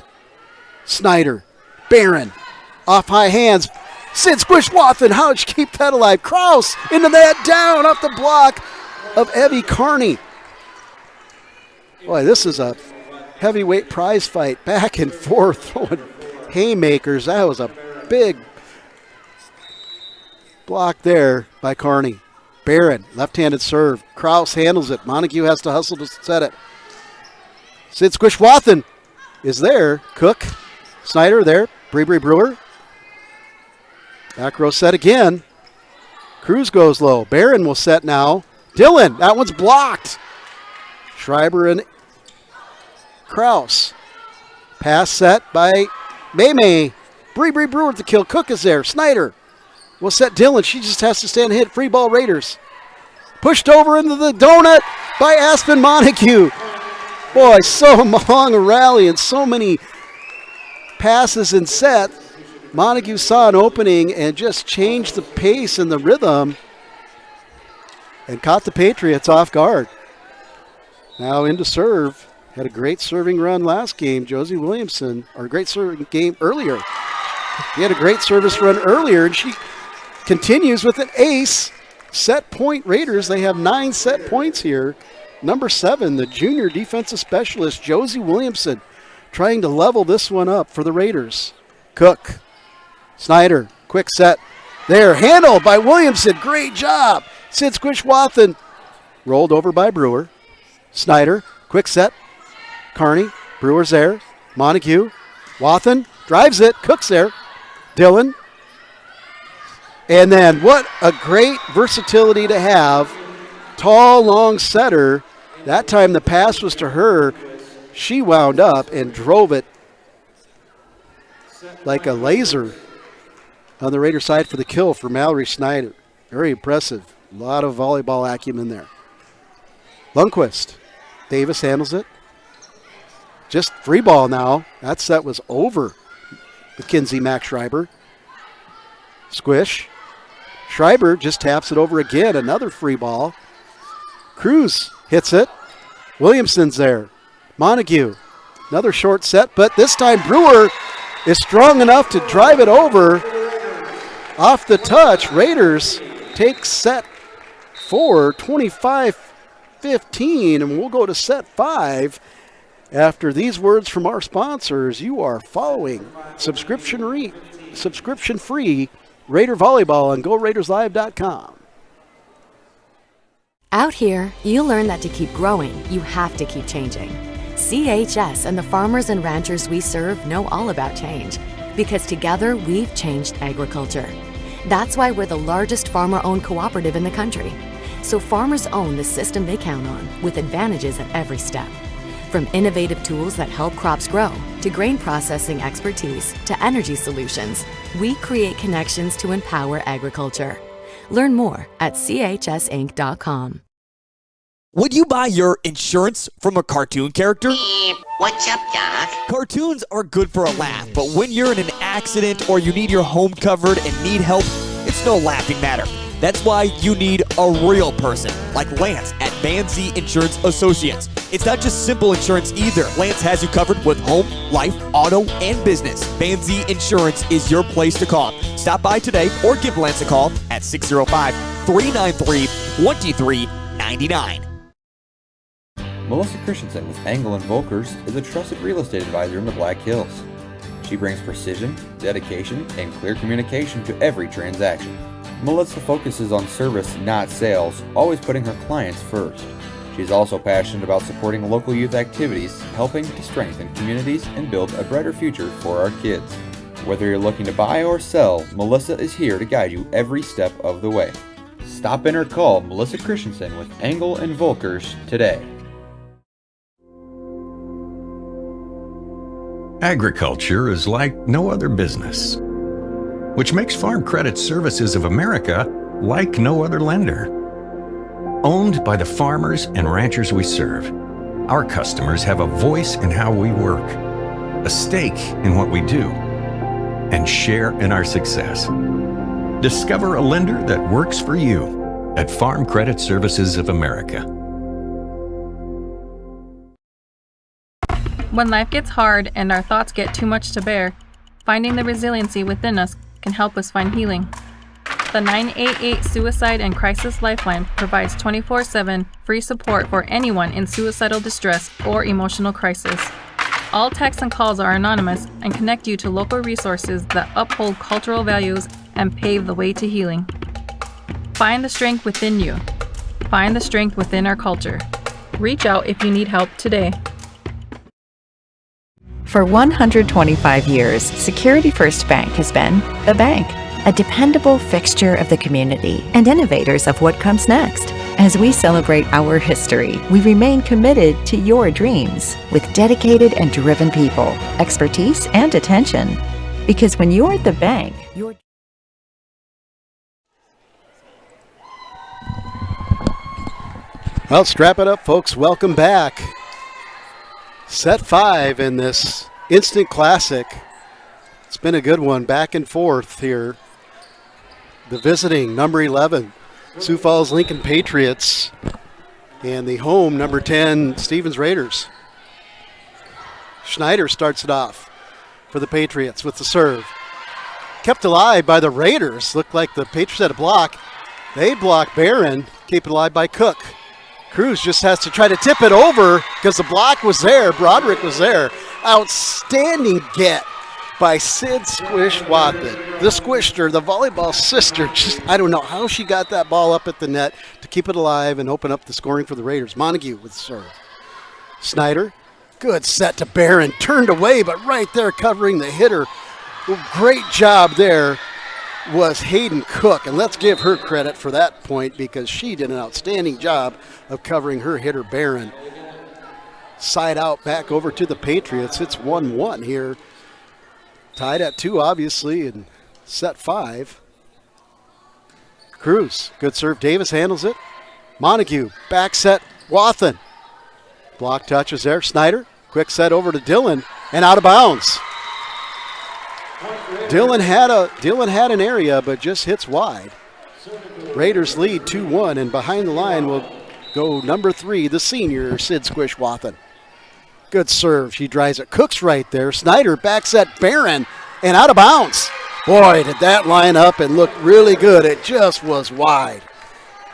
Snyder, Barron, off high hands. Sid Squish Wathen, how'd you keep that alive? Kraus into that, down off the block of Evie Carney. Boy, this is a heavyweight prize fight, back and forth, throwing haymakers. That was a big block there by Carney. Barron, left-handed serve. Kraus handles it. Montague has to hustle to set it. Sid Squish Wathen is there. Cook, Snyder there. Brewer. Back row set again. Cruz goes low. Barron will set now. Dillon, that one's blocked. Schreiber and Kraus. Pass set by May. Brewer with the kill. Cook is there. Snyder will set Dillon. She just has to stand hit. Free ball Raiders. Pushed over into the donut by Aspen Montague. Boy, so long a rally and so many passes in set. Montague saw an opening and just changed the pace and the rhythm and caught the Patriots off guard. Now into serve. Had a great serving run last game, Josie Williamson, or a great serving game earlier. He had a great service run earlier, and she continues with an ace. Set point Raiders. They have 9 set points here. Number 7, the junior defensive specialist, Josie Williamson, trying to level this one up for the Raiders. Cook, Snyder, quick set. There, handled by Williamson. Great job. Sid Squish Wathen rolled over by Brewer. Snyder, quick set. Carney, Brewer's there. Montague, Wathen drives it. Cook's there. Dillon. And then what a great versatility to have. Tall, long setter. That time the pass was to her. She wound up and drove it like a laser on the Raider side for the kill for Mallory Snyder. Very impressive. A lot of volleyball acumen there. Lundquist. Davis handles it. Just free ball now. That set was over. Mackenzie Max Schreiber. Squish. Schreiber just taps it over again. Another free ball. Cruz hits it. Williamson's there. Montague. Another short set, but this time Brewer is strong enough to drive it over. Off the touch, Raiders take set 4, 25-15, and we'll go to set 5. After these words from our sponsors, you are following subscription-free Raider Volleyball on GoRaidersLive.com. Out here, you learn that to keep growing, you have to keep changing. CHS and the farmers and ranchers we serve know all about change, because together we've changed agriculture. That's why we're the largest farmer-owned cooperative in the country. So farmers own the system they count on, with advantages at every step. From innovative tools that help crops grow, to grain processing expertise, to energy solutions, we create connections to empower agriculture. Learn more at chsinc.com. Would you buy your insurance from a cartoon character? What's up, Doc? Cartoons are good for a laugh, but when you're in an accident or you need your home covered and need help, it's no laughing matter. That's why you need a real person, like Lance at Van Z Insurance Associates. It's not just simple insurance either. Lance has you covered with home, life, auto, and business. Van Z Insurance is your place to call. Stop by today or give Lance a call at 605-393-2399. Melissa Christensen with Engel & Volkers is a trusted real estate advisor in the Black Hills. She brings precision, dedication, and clear communication to every transaction. Melissa focuses on service, not sales, always putting her clients first. She's also passionate about supporting local youth activities, helping to strengthen communities and build a brighter future for our kids. Whether you're looking to buy or sell, Melissa is here to guide you every step of the way. Stop in or call Melissa Christensen with Engel & Volkers today. Agriculture is like no other business, which makes Farm Credit Services of America like no other lender. Owned by the farmers and ranchers we serve, our customers have a voice in how we work, a stake in what we do, and share in our success. Discover a lender that works for you at Farm Credit Services of America. When life gets hard and our thoughts get too much to bear, finding the resiliency within us can help us find healing. The 988 Suicide and Crisis Lifeline provides 24/7 free support for anyone in suicidal distress or emotional crisis. All texts and calls are anonymous and connect you to local resources that uphold cultural values and pave the way to healing. Find the strength within you. Find the strength within our culture. Reach out if you need help today. For 125 years, Security First Bank has been the bank, a dependable fixture of the community and innovators of what comes next. As we celebrate our history, we remain committed to your dreams with dedicated and driven people, expertise, and attention. Because when you're at the bank, you're... Well, strap it up, folks. Welcome back. Set 5 in this instant classic. It's been a good one, back and forth here. The visiting number 11, Sioux Falls Lincoln Patriots, and the home number 10, Stevens Raiders. Schneider starts it off for the Patriots with the serve. Kept alive by the Raiders. Looked like the Patriots had a block. They block Barron, keep it alive by Cook. Cruz just has to try to tip it over because the block was there. Broderick was there. Outstanding get by Sid Squish Watson. The Squishter, the volleyball sister. Just, I don't know how she got that ball up at the net to keep it alive and open up the scoring for the Raiders. Montague with the serve. Snyder, good set to Barron. Turned away, but right there covering the hitter. Great job there was Hayden Cook, and let's give her credit for that point because she did an outstanding job of covering her hitter Barron. Side out back over to the Patriots. It's 1-1 here. Tied at 2, obviously, in set 5. Cruz, good serve. Davis handles it. Montague, back set. Wathen. Block touches there. Snyder, quick set over to Dillon, and out of bounds. Dillon had an area, but just hits wide. Raiders lead 2-1, and behind the line will go number 3, the senior, Sid Squish Wathen. Good serve. She drives it. Cook's right there. Snyder backs at Barron, and out of bounds. Boy, did that line up and look really good. It just was wide.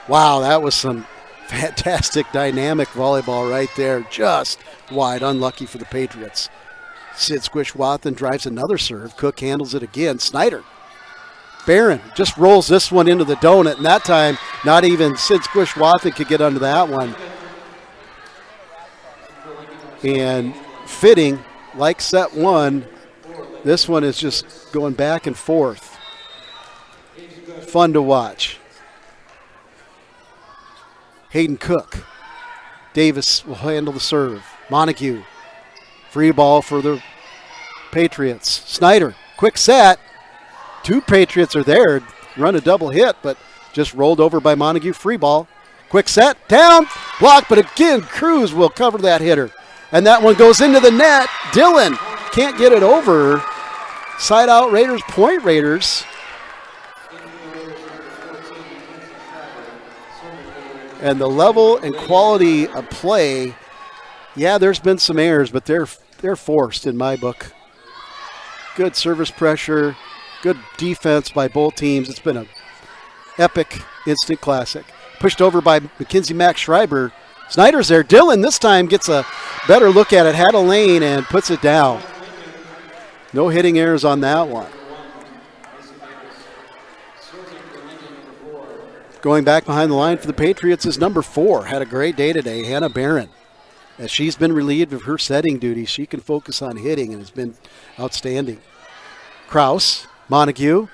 Wow, that was some fantastic dynamic volleyball right there. Just wide. Unlucky for the Patriots. Sid Squish Wathen drives another serve. Cook handles it again. Snyder. Barron just rolls this one into the donut, and that time not even Sid Squish Wathen could get under that one. And fitting, like set 1, this one is just going back and forth. Fun to watch. Hayden Cook. Davis will handle the serve. Montague. Free ball for the Patriots. Snyder, quick set. 2 Patriots are there. Run a double hit, but just rolled over by Montague. Free ball. Quick set. Down. Block, but again, Cruz will cover that hitter. And that one goes into the net. Dillon can't get it over. Side out Raiders, point Raiders. And the level and quality of play, yeah, there's been some errors, but they're forced in my book. Good service pressure, good defense by both teams. It's been an epic instant classic. Pushed over by Mackenzie Max Schreiber. Snyder's there. Dillon this time gets a better look at it. Had a lane and puts it down. No hitting errors on that one. Going back behind the line for the Patriots is number 4. Had a great day today, Hannah Barron. As she's been relieved of her setting duties, she can focus on hitting and has been outstanding. Kraus, Montague,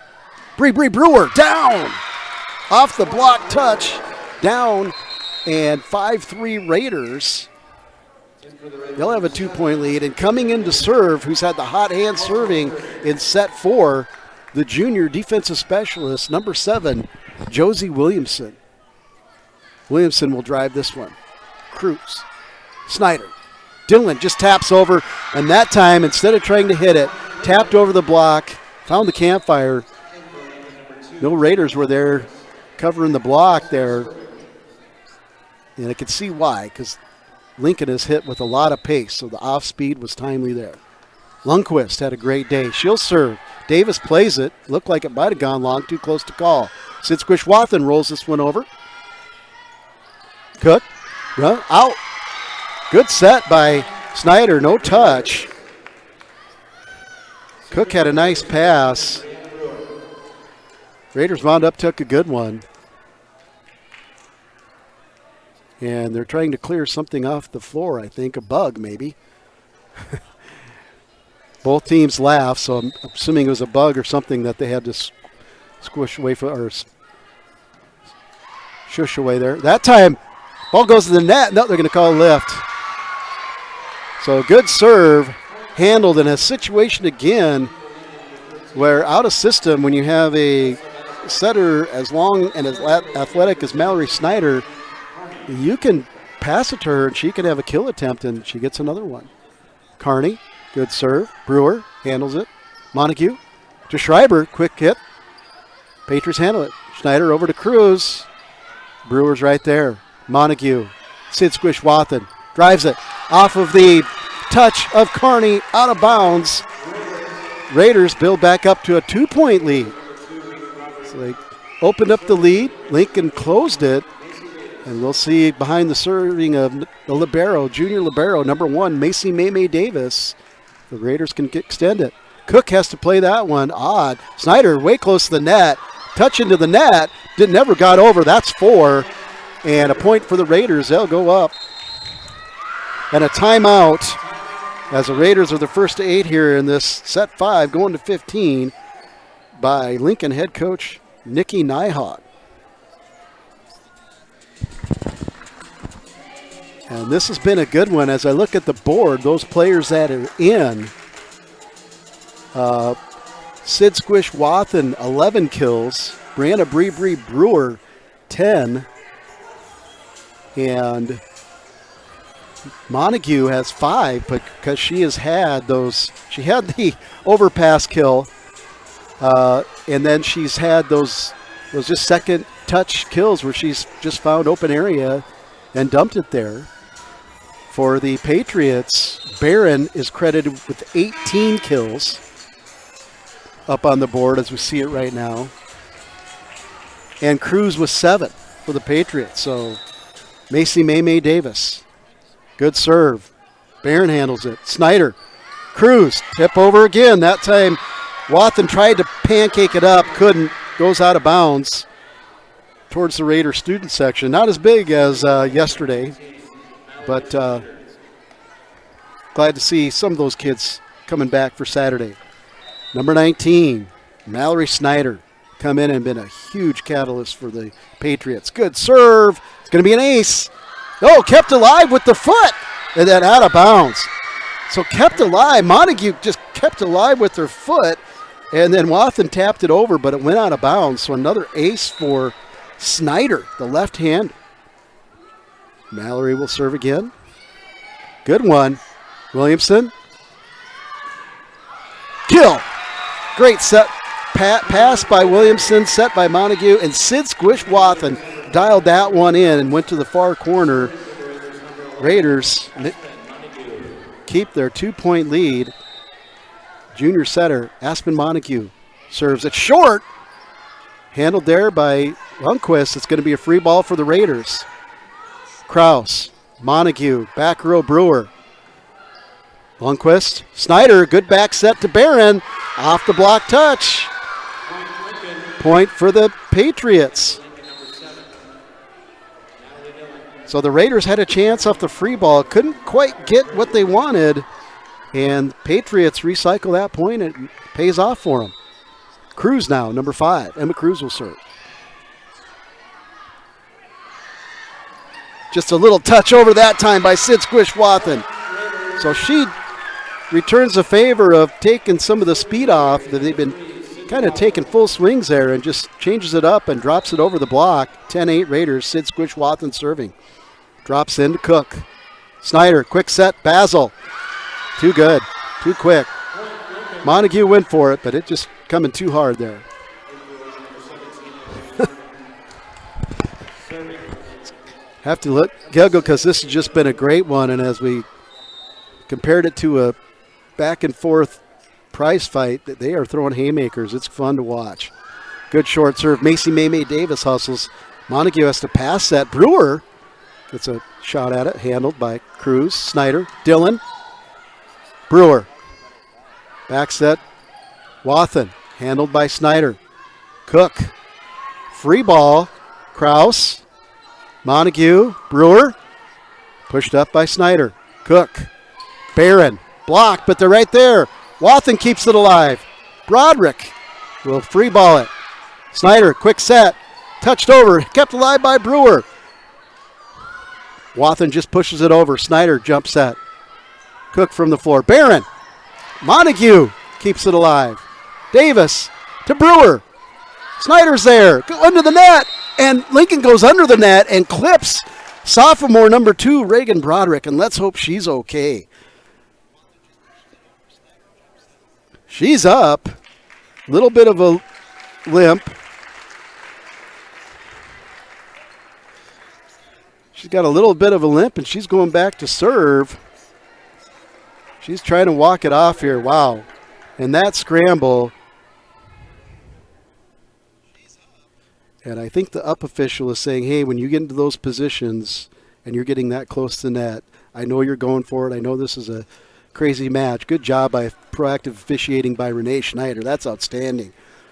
Bree Brewer, down! Off the block touch, down, and 5-3 Raiders. They'll have a 2-point lead, and coming in to serve, who's had the hot hand serving in set 4, the junior defensive specialist, number 7, Josie Williamson. Williamson will drive this one. Cruz. Snyder. Dillon just taps over, and that time, instead of trying to hit it, tapped over the block, found the campfire. No Raiders were there covering the block there. And I could see why, because Lincoln is hit with a lot of pace, so the off speed was timely there. Lundqvist had a great day. She'll serve. Davis plays it. Looked like it might have gone long, too close to call. Sid Squish-Wathen rolls this one over. Cook, run, out. Good set by Snyder, no touch. Cook had a nice pass. Raiders wound up, took a good one. And they're trying to clear something off the floor, I think, a bug maybe. Both teams laugh, so I'm assuming it was a bug or something that they had to squish away or shush away there. That time, ball goes to the net. No, they're going to call a lift. So good serve, handled in a situation again where out of system, when you have a setter as long and as athletic as Mallory Snyder, you can pass it to her and she can have a kill attempt, and she gets another one. Carney, good serve. Brewer handles it. Montague to Schreiber, quick hit. Patriots handle it. Schneider over to Cruz. Brewer's right there. Montague, Sid Squish-Wathen drives it off of the touch of Carney, out of bounds. Raiders build back up to a 2-point lead. So they opened up the lead. Lincoln closed it. And we'll see behind the serving of the libero, junior libero, number 1, Macy Maymay Davis. The Raiders can extend it. Cook has to play that one. Odd. Snyder way close to the net. Touch into the net. Never got over. That's 4. And a point for the Raiders. They'll go up. And a timeout as the Raiders are the first to 8 here in this set 5, going to 15 by Lincoln head coach Nikki Nyhawk. And this has been a good one. As I look at the board, those players that are in, Sid Squish-Wathen, 11 kills. Brianna Bree Brewer, 10. And Montague has 5, but because she has had those, she had the overpass kill, and then she's had those just second touch kills where she's just found open area and dumped it there. For the Patriots, Barron is credited with 18 kills up on the board as we see it right now. And Cruz was 7 for the Patriots. So Macy Maymay Davis, good serve. Barron handles it. Snyder, Cruz, tip over again. That time Wathen tried to pancake it up, couldn't, goes out of bounds towards the Raider student section. Not as big as yesterday, but glad to see some of those kids coming back for Saturday. Number 19, Mallory Snyder, come in and been a huge catalyst for the Patriots. Good serve. It's going to be an ace. Oh, kept alive with the foot, and then out of bounds. So kept alive. Montague just kept alive with her foot, and then Wathen tapped it over, but it went out of bounds. So another ace for Snyder, the left hand. Mallory will serve again. Good one. Williamson. Kill. Great set. Pass by Williamson, set by Montague, and Sid Squish-Wathen dialed that one in and went to the far corner. Raiders keep their 2-point lead. Junior setter Aspen Montague serves it short. Handled there by Lundqvist. It's going to be a free ball for the Raiders. Kraus, Montague, back row Brewer. Lundqvist, Snyder, good back set to Barron. Off the block touch. Point for the Patriots. So the Raiders had a chance off the free ball. Couldn't quite get what they wanted. And Patriots recycle that point. It pays off for them. Cruz now, number 5. Emma Cruz will serve. Just a little touch over that time by Sid Squish-Wathen. So she returns the favor of taking some of the speed off that they've been kind of taking full swings there and just changes it up and drops it over the block. 10-8 Raiders. Sid Squish Wathen serving. Drops into Cook. Snyder, quick set, Basil. Too good, too quick. Montague went for it, but it just coming too hard there. Have to look, Gelgo, because this has just been a great one, and as we compared it to a back and forth prize fight, they are throwing haymakers. It's fun to watch. Good short serve. Macy Maymay Davis hustles. Montague has to pass that. Brewer gets a shot at it, handled by Cruz. Snyder, Dillon, Brewer. Back set, Wathen, handled by Snyder. Cook, free ball, Kraus, Montague, Brewer, pushed up by Snyder. Cook, Barron, blocked, but they're right there. Wathen keeps it alive. Broderick will free ball it. Snyder, quick set, touched over, kept alive by Brewer. Wathen just pushes it over. Snyder jump set. Cook from the floor. Barron. Montague keeps it alive. Davis to Brewer. Snyder's there. Go under the net. And Lincoln goes under the net and clips sophomore number 2, Reagan Broderick. And let's hope she's okay. She's up. Little bit of a limp. She's got a little bit of a limp, and she's going back to serve. She's trying to walk it off here. Wow. And that scramble. And I think the up official is saying, hey, when you get into those positions and you're getting that close to the net, I know you're going for it. I know this is a crazy match. Good job by proactive officiating by Renee Schneider. That's outstanding.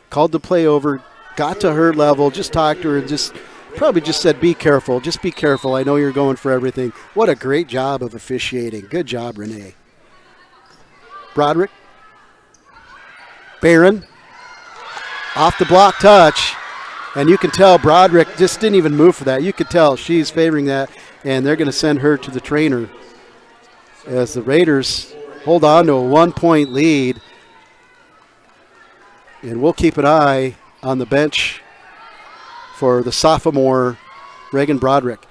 Called the play over, got to her level, just talked to her and just probably just said, be careful. Just be careful. I know you're going for everything. What a great job of officiating. Good job, Renee. Broderick. Barron. Off the block touch. And you can tell Broderick just didn't even move for that. You could tell she's favoring that, and they're going to send her to the trainer as the Raiders hold on to a 1-point lead. And we'll keep an eye on the bench for the sophomore Reagan Broderick.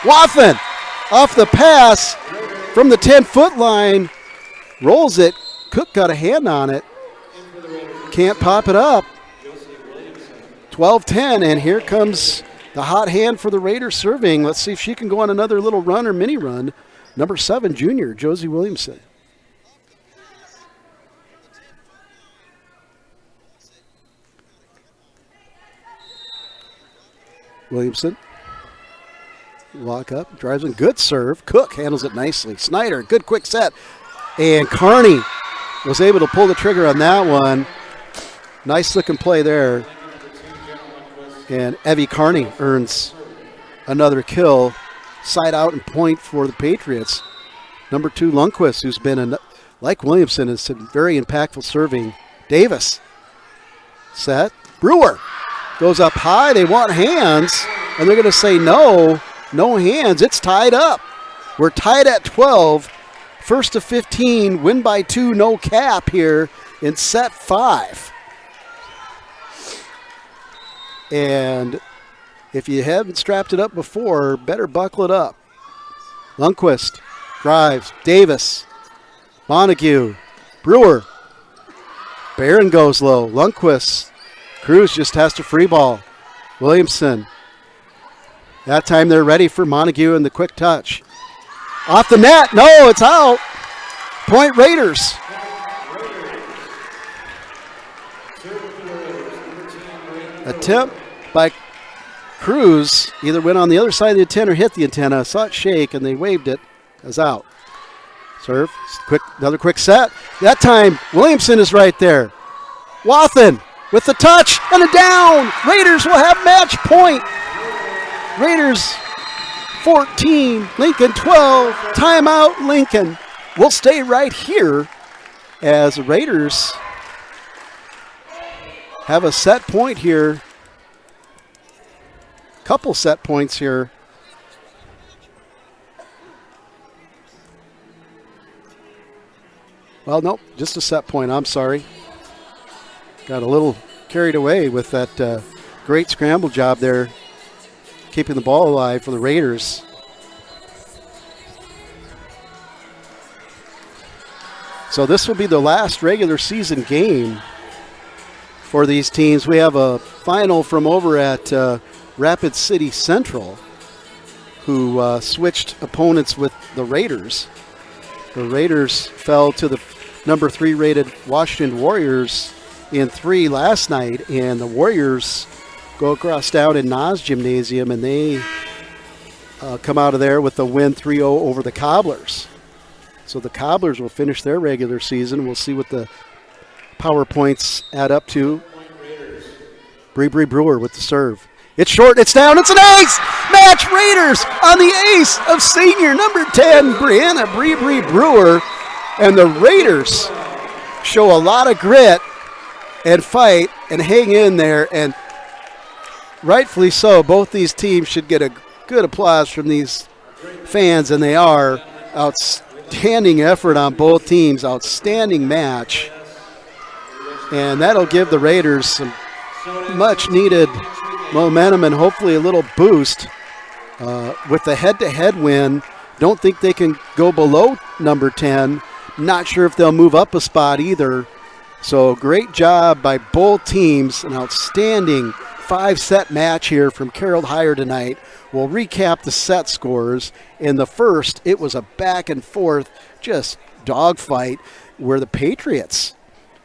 Wathen off the pass from the 10-foot line. Rolls it. Cook got a hand on it. Can't pop it up. 12-10, and here comes the hot hand for the Raiders serving. Let's see if she can go on another little run or mini run. Number 7, junior, Josie Williamson. Williamson. Walk up, drives in, good serve. Cook handles it nicely. Snyder, good quick set. And Carney was able to pull the trigger on that one. Nice looking play there. And Evie Carney earns another kill. Side out and point for the Patriots. Number 2, Lundquist, who's been, like Williamson, has been very impactful serving. Davis. Set. Brewer goes up high. They want hands, and they're going to say no. No hands. It's tied up. We're tied at 12. First to 15. Win by 2. No cap here in set 5. And if you haven't strapped it up before, better buckle it up. Lundquist drives. Davis. Montague. Brewer. Barron goes low. Lundquist. Cruz just has to free ball. Williamson. That time they're ready for Montague and the quick touch. Off the net. No, it's out. Point Raiders. Attempt by Cruz either went on the other side of the antenna or hit the antenna. Saw it shake, and they waved it as out. Serve. Another quick set. That time, Williamson is right there. Wathen with the touch and a down. Raiders will have match point. Raiders 14, Lincoln 12. Timeout, Lincoln. We'll stay right here as Raiders have a set point here. Couple set points here. Well, nope, just a set point. I'm sorry. got a little carried away with that great scramble job there, keeping the ball alive for the Raiders. So this will be the last regular season game for these teams. We have a final from over at Rapid City Central, who switched opponents with the Raiders. The Raiders fell to the number 3 rated Washington Warriors in 3 last night, and the Warriors go across down in Nas Gymnasium, and they come out of there with a win 3-0 over the Cobblers. So the Cobblers will finish their regular season. We'll see what the power points add up to. Bree Brewer with the serve. It's short, it's down, it's an ace! Match Raiders on the ace of senior number 10, Brianna Bree Brewer. And the Raiders show a lot of grit and fight and hang in there. And rightfully so, both these teams should get a good applause from these fans, and they are. Outstanding effort on both teams, outstanding match. And that'll give the Raiders some much needed momentum and hopefully a little boost with the head-to-head win. Don't think they can go below number 10. Not sure if they'll move up a spot either. So great job by both teams. An outstanding 5-set match here from Carroll Higher tonight. We'll recap the set scores. In the first, it was a back and forth, just dogfight, where the Patriots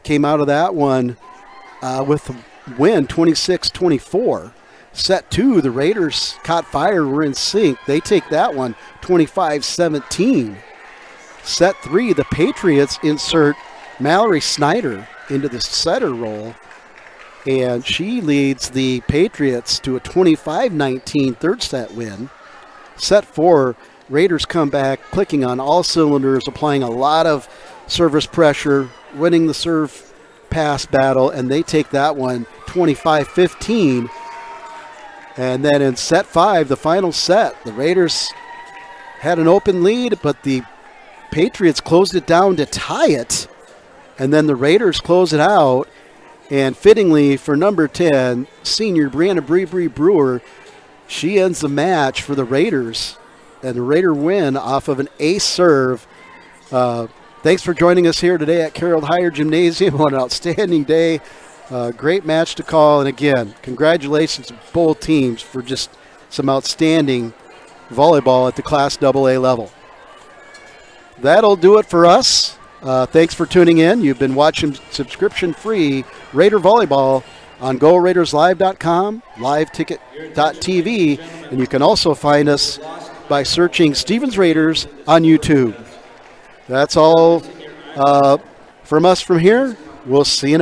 came out of that one with the win 26-24. Set 2, the Raiders caught fire, were in sync. They take that one 25-17. Set 3, the Patriots insert Mallory Snyder into the setter role, and she leads the Patriots to a 25-19 third set win. Set 4, Raiders come back, clicking on all cylinders, applying a lot of service pressure, winning the serve pass battle, and they take that one 25-15. And then in set 5, the final set, the Raiders had an open lead, but the Patriots closed it down to tie it. And then the Raiders close it out. And fittingly for number 10, senior Brianna Bree Brewer, she ends the match for the Raiders. And the Raider win off of an ace serve. Thanks for joining us here today at Carroll Higher Gymnasium on an outstanding day. Great match to call. And again, congratulations to both teams for just some outstanding volleyball at the Class AA level. That'll do it for us. Thanks for tuning in. You've been watching subscription-free Raider Volleyball on GoRaidersLive.com, LiveTicket.tv, and you can also find us by searching Stevens Raiders on YouTube. That's all from us from here. We'll see you next time.